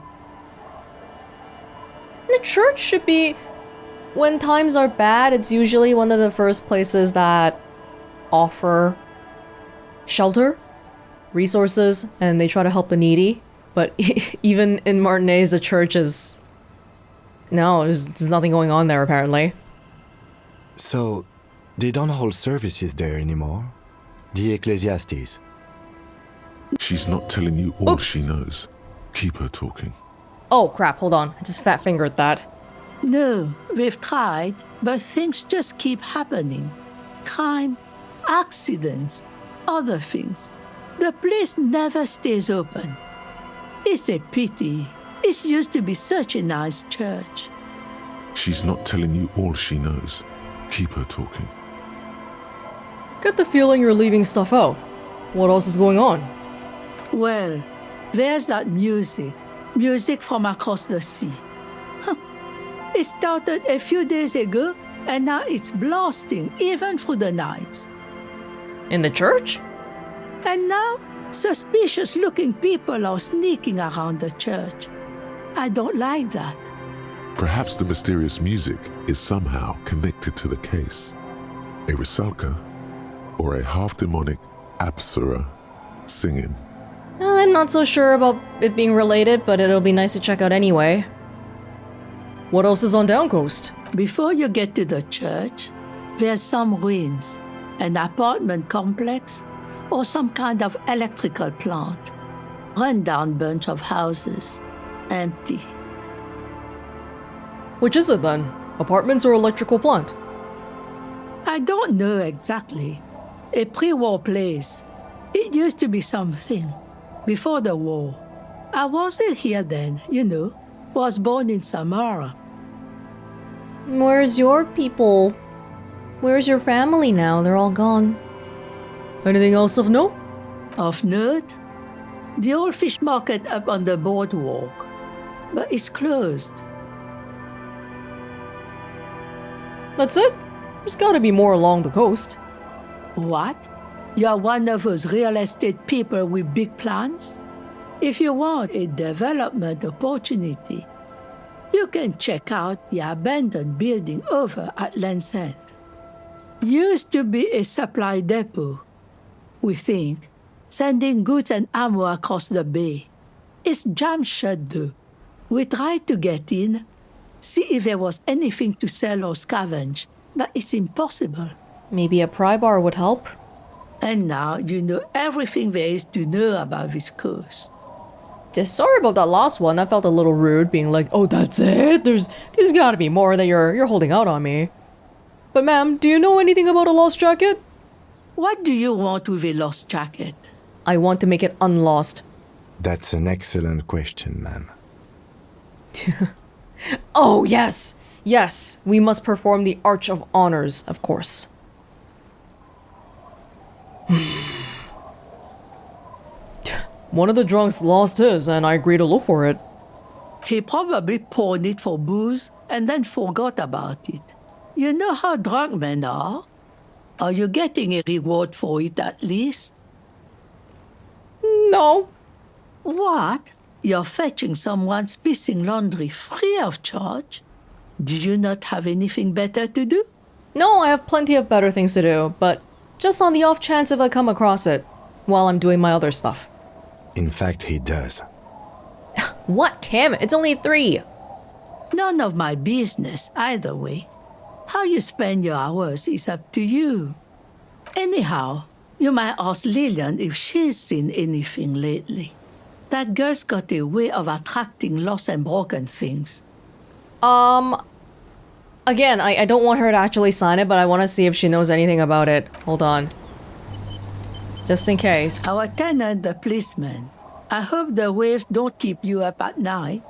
The church should be when times are bad, it's usually one of the first places that offer shelter, resources, and they try to help the needy. But even in Martinaise, the church is... No, there's nothing going on there, apparently. So, they don't hold services there anymore? The Ecclesiastes? She's not telling you all Oops. she knows. Keep her talking. Oh, crap, hold on. I just fat-fingered that. No, we've tried, but things just keep happening. Crime, accidents, other things. The place never stays open. It's a pity. It used to be such a nice church. She's not telling you all she knows. Keep her talking. Get the feeling you're leaving stuff out. What else is going on? Well, there's that music. Music from across the sea. Huh. It started a few days ago, and now it's blasting even through the night. In the church? And now, suspicious-looking people are sneaking around the church. I don't like that. Perhaps the mysterious music is somehow connected to the case. A Rusalka or a half-demonic Apsara singing. I'm not so sure about it being related, but it'll be nice to check out anyway. What else is on Down Coast? Before you get to the church, there's some ruins, an apartment complex, or some kind of electrical plant. Run-down bunch of houses, empty. Which is it then? Apartments or electrical plant? I don't know exactly. A pre-war place. It used to be something. Before the war. I wasn't here then, you know. Was born in Samara. Where's your people? Where's your family now? They're all gone. Anything else of note? Of note? The old fish market up on the boardwalk. But it's closed. That's it? There's gotta be more along the coast. What? You're one of those real estate people with big plans? If you want a development opportunity, you can check out the abandoned building over at Land's End. Used to be a supply depot, we think, sending goods and ammo across the bay. It's jammed shut though. We tried to get in, see if there was anything to sell or scavenge, but it's impossible. Maybe a pry bar would help. And now you know everything there is to know about this coast. Just sorry about that last one. That felt a little rude, being like, "Oh, that's it. There's gotta be more that you're holding out on me." But ma'am, do you know anything about a lost jacket? What do you want with a lost jacket? I want to make it unlost. That's an excellent question, ma'am. Oh yes, yes. We must perform the Arch of Honors, of course. One of the drunks lost his, and I agreed to look for it. He probably pawned it for booze and then forgot about it. You know how drunk men are? Are you getting a reward for it at least? No. What? You're fetching someone's missing laundry free of charge? Do you not have anything better to do? No, I have plenty of better things to do, but just on the off chance if I come across it while I'm doing my other stuff. In fact, he does. What, Kim? It's only 3. None of my business, either way. How you spend your hours is up to you. Anyhow, you might ask Lilienne if she's seen anything lately. That girl's got a way of attracting lost and broken things. Again, I don't want her to actually sign it, but I want to see if she knows anything about it. Hold on. Just in case. Our tenant, the policeman. I hope the waves don't keep you up at night.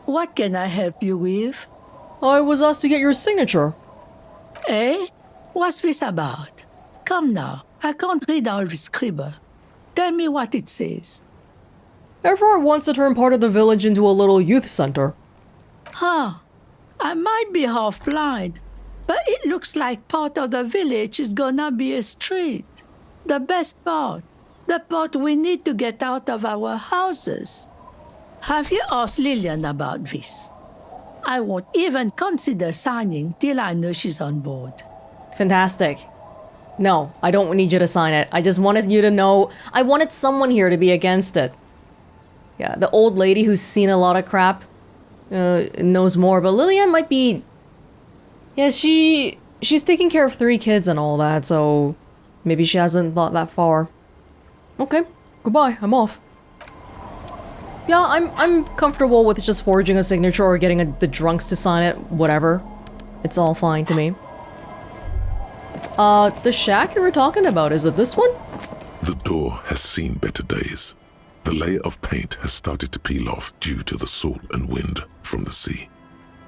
What can I help you with? I was asked to get your signature. Eh? What's this about? Come now, I can't read all this scribble. Tell me what it says. Everyone wants to turn part of the village into a little youth center. Huh. I might be half blind, but it looks like part of the village is gonna be a street. The best part. The part we need to get out of our houses. Have you asked Lilienne about this? I won't even consider signing till I know she's on board. Fantastic. No, I don't need you to sign it. I just wanted you to know. I wanted someone here to be against it. Yeah, the old lady who's seen a lot of crap knows more, but Lilienne might be... Yeah, she's taking care of 3 kids and all that, so maybe she hasn't thought that far. Okay, goodbye, I'm off. Yeah, I'm comfortable with just forging a signature or getting the drunks to sign it, whatever. It's all fine to me. The shack you were talking about, is it this one? The door has seen better days. The layer of paint has started to peel off due to the salt and wind from the sea.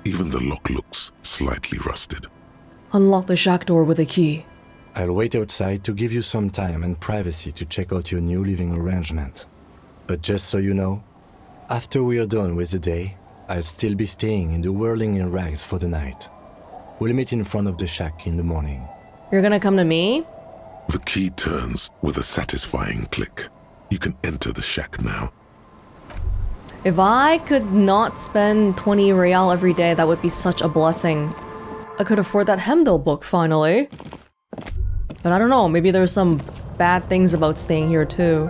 Even the lock looks slightly rusted. Unlock the shack door with a key. I'll wait outside to give you some time and privacy to check out your new living arrangement. But just so you know, after we are done with the day, I'll still be staying in the whirling in rags for the night. We'll meet in front of the shack in the morning. You're gonna come to me? The key turns with a satisfying click. You can enter the shack now. If I could not spend 20 real every day, that would be such a blessing. I could afford that Hemdel book, finally. But I don't know, maybe there's some bad things about staying here too.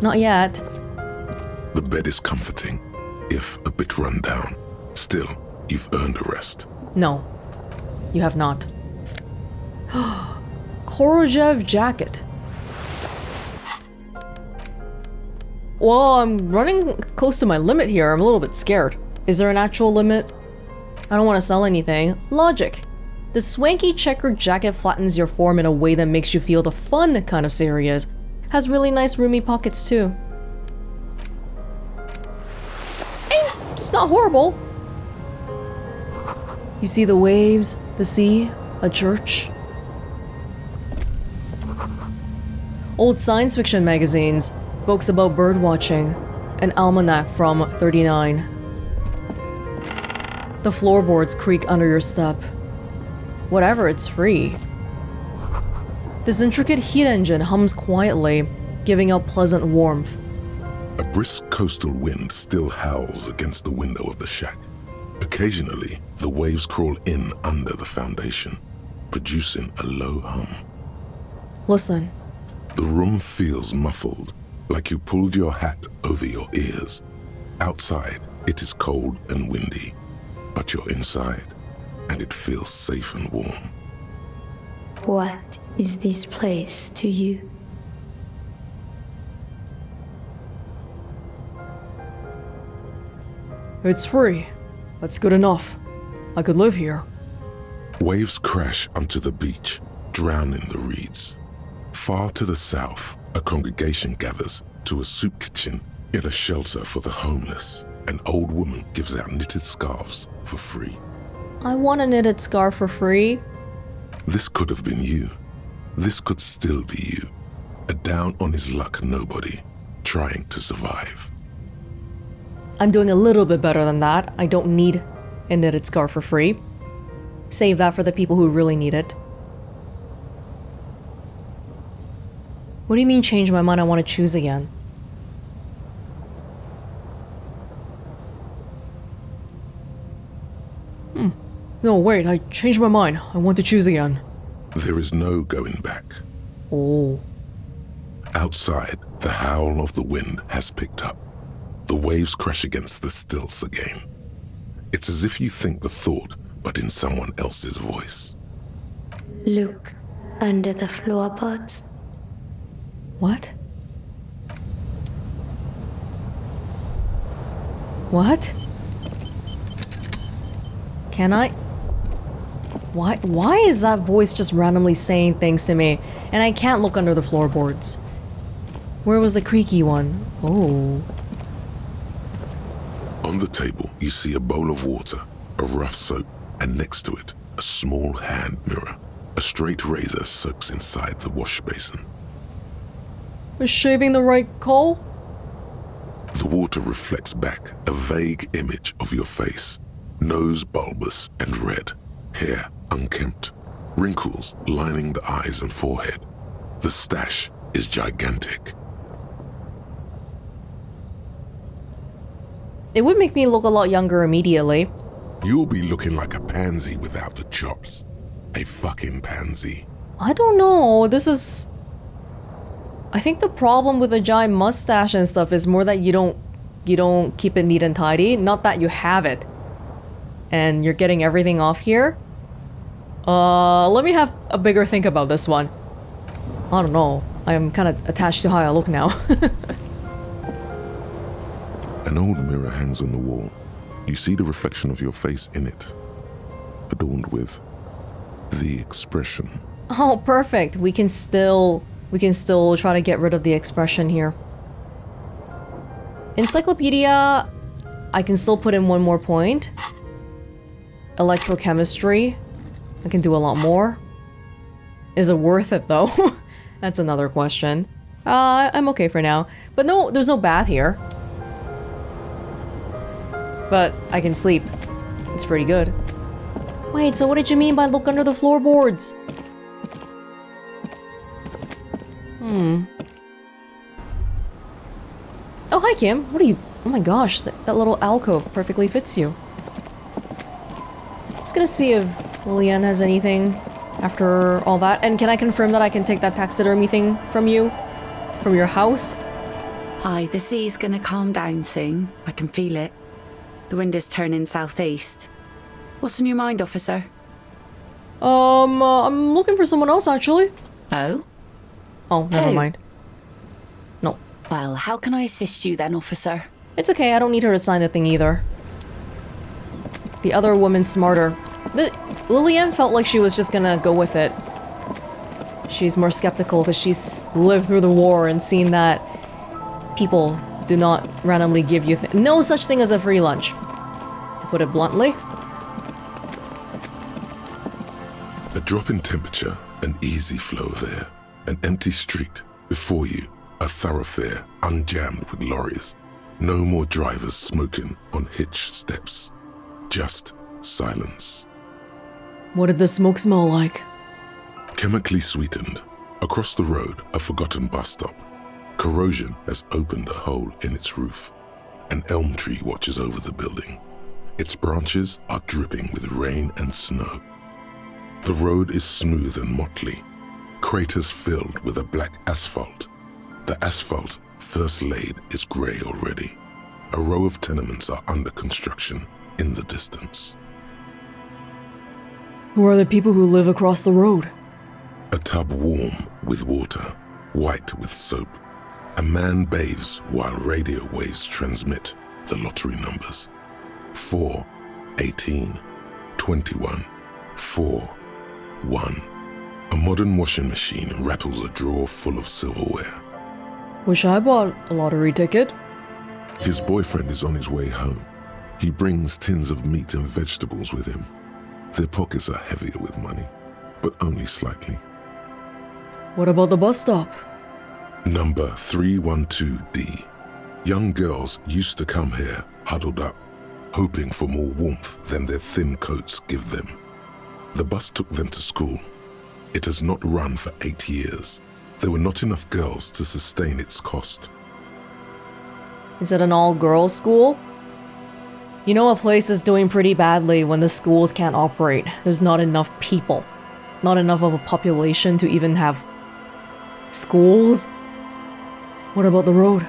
Not yet. The bed is comforting, if a bit run down. Still, you've earned a rest. No, you have not. Korojev jacket. Well, I'm running close to my limit here. I'm a little bit scared. Is there an actual limit? I don't want to sell anything. Logic. The swanky checkered jacket flattens your form in a way that makes you feel the fun kind of serious. Has really nice roomy pockets too. It's not horrible. You see the waves, the sea, a church. Old science fiction magazines, books about bird watching, an almanac from 39. The floorboards creak under your step. Whatever, it's free. This intricate heat engine hums quietly, giving out pleasant warmth. A brisk coastal wind still howls against the window of the shack. Occasionally, the waves crawl in under the foundation, producing a low hum. Listen. The room feels muffled, like you pulled your hat over your ears. Outside, it is cold and windy, but you're inside, and it feels safe and warm. What is this place to you? It's free. That's good enough. I could live here. Waves crash onto the beach, drowning the reeds. Far to the south, a congregation gathers to a soup kitchen in a shelter for the homeless. An old woman gives out knitted scarves for free. I want a knitted scarf for free. This could have been you. This could still be you. A down-on-his-luck nobody, trying to survive. I'm doing a little bit better than that. I don't need a knitted scarf for free. Save that for the people who really need it. What do you mean change my mind? I want to choose again. No, wait, I changed my mind. I want to choose again. There is no going back. Oh. Outside, the howl of the wind has picked up. The waves crash against the stilts again. It's as if you think the thought, but in someone else's voice. Look under the floorboards. What? What? Can I? Why is that voice just randomly saying things to me? And I can't look under the floorboards. Where was the creaky one? Oh. On the table, you see a bowl of water, a rough soap, and next to it, a small hand mirror. A straight razor soaks inside the wash basin. Was shaving the right coal? The water reflects back a vague image of your face. Nose bulbous and red, hair unkempt, wrinkles lining the eyes and forehead. The stash is gigantic. It would make me look a lot younger immediately. You'll be looking like a pansy without the chops. A fucking pansy. I don't know. This is... I think the problem with a giant mustache and stuff is more that you don't keep it neat and tidy. Not that you have it. And you're getting everything off here. Let me have a bigger think about this one. I don't know. I am kind of attached to how I look now. An old mirror hangs on the wall. You see the reflection of your face in it, adorned with the expression. Oh, perfect. We can still try to get rid of the expression here. Encyclopedia, I can still put in one more point. Electrochemistry, I can do a lot more. Is it worth it though? That's another question. I'm okay for now. But no, there's no bath here. But I can sleep. It's pretty good. Wait, so what did you mean by look under the floorboards? Oh, hi, Kim. What are you... Oh my gosh, that little alcove perfectly fits you. Just gonna see if Lilienne has anything after all that. And can I confirm that I can take that taxidermy thing from you? From your house? Hi, the sea's gonna calm down soon. I can feel it. The wind is turning southeast. What's on your mind, officer? I'm looking for someone else, actually. Oh? Oh, never Who? mind. No. Well, how can I assist you then, officer? It's okay, I don't need her to sign the thing either. The other woman's smarter. Lilienne felt like she was just gonna go with it. She's more skeptical because she's lived through the war and seen that people do not randomly give you no such thing as a free lunch, to put it bluntly. A drop in temperature, an easy flow there. An empty street. Before you, a thoroughfare unjammed with lorries. No more drivers smoking on hitch steps. Just silence. What did the smoke smell like? Chemically sweetened. Across the road, a forgotten bus stop. Corrosion has opened a hole in its roof. An elm tree watches over the building. Its branches are dripping with rain and snow. The road is smooth and motley. Craters filled with a black asphalt. The asphalt, first laid, is grey already. A row of tenements are under construction in the distance. Who are the people who live across the road? A tub warm with water, white with soap. A man bathes while radio waves transmit the lottery numbers. 4, 18, 21, 4, 1. A modern washing machine rattles a drawer full of silverware. Wish I bought a lottery ticket. His boyfriend is on his way home. He brings tins of meat and vegetables with him. Their pockets are heavier with money, but only slightly. What about the bus stop? Number 312D. Young girls used to come here, huddled up, hoping for more warmth than their thin coats give them. The bus took them to school. It has not run for 8 years. There were not enough girls to sustain its cost. Is it an all-girls school? You know, a place is doing pretty badly when the schools can't operate. There's not enough people. Not enough of a population to even have schools. What about the road?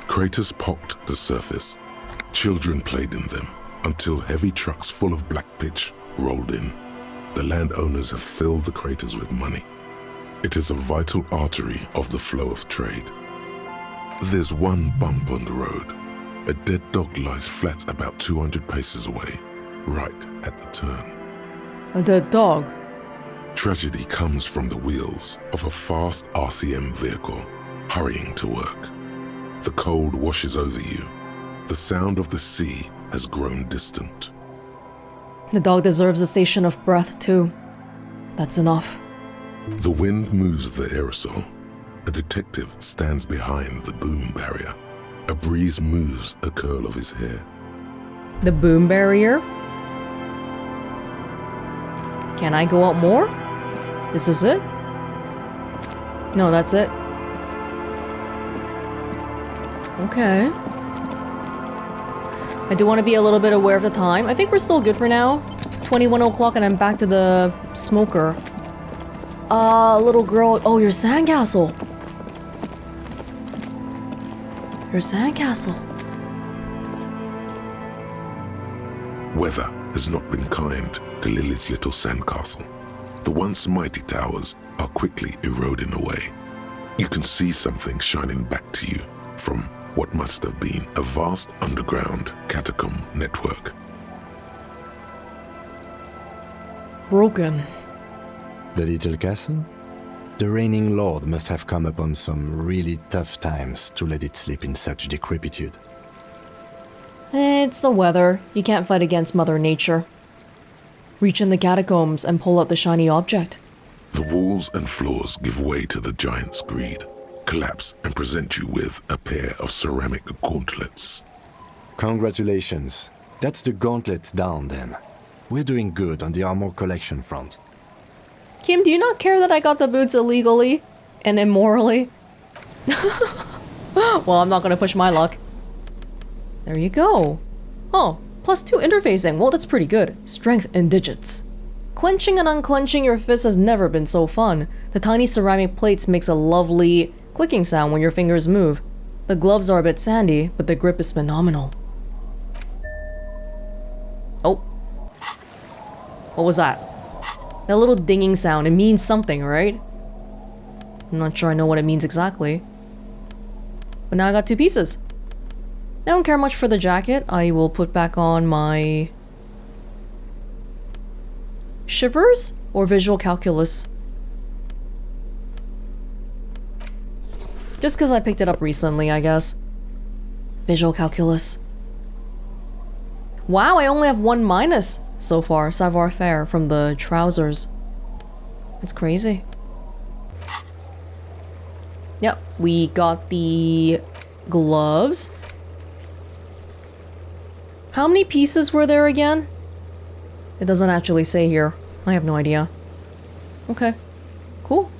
Craters pocked the surface. Children played in them until heavy trucks full of black pitch rolled in. The landowners have filled the craters with money. It is a vital artery of the flow of trade. There's one bump on the road. A dead dog lies flat about 200 paces away, right at the turn. A dead dog? Tragedy comes from the wheels of a fast RCM vehicle, hurrying to work. The cold washes over you. The sound of the sea has grown distant. The dog deserves a station of breath, too. That's enough. The wind moves the aerosol. A detective stands behind the boom barrier. A breeze moves a curl of his hair. The boom barrier? Can I go out more? Is this it? No, that's it. Okay. I do want to be a little bit aware of the time. I think we're still good for now. 21 o'clock and I'm back to the smoker. Little girl. Oh, your sandcastle. Your sandcastle. Weather has not been kind to Lily's little sandcastle. The once mighty towers are quickly eroding away. You can see something shining back to you from what must have been a vast underground catacomb network. Broken. The little castle? The reigning lord must have come upon some really tough times to let it sleep in such decrepitude. It's the weather. You can't fight against Mother Nature. Reach in the catacombs and pull out the shiny object. The walls and floors give way to the giant's greed, collapse and present you with a pair of ceramic gauntlets. Congratulations. That's the gauntlets down then. We're doing good on the armor collection front. Kim, do you not care that I got the boots illegally and immorally? Well, I'm not gonna push my luck. There you go. Oh, +2 interfacing. Well, that's pretty good. Strength in digits. Clenching and unclenching your fist has never been so fun. The tiny ceramic plates makes a lovely clicking sound when your fingers move. The gloves are a bit sandy, but the grip is phenomenal. Oh. What was that? That little dinging sound. It means something, right? I'm not sure I know what it means exactly. But now I got 2 pieces. I don't care much for the jacket. I will put back on my shivers or visual calculus. Just because I picked it up recently, I guess. Visual calculus. Wow, I only have 1 minus so far, savoir-faire, from the trousers. It's crazy. Yep, we got the gloves. How many pieces were there again? It doesn't actually say here. I have no idea. Okay, cool.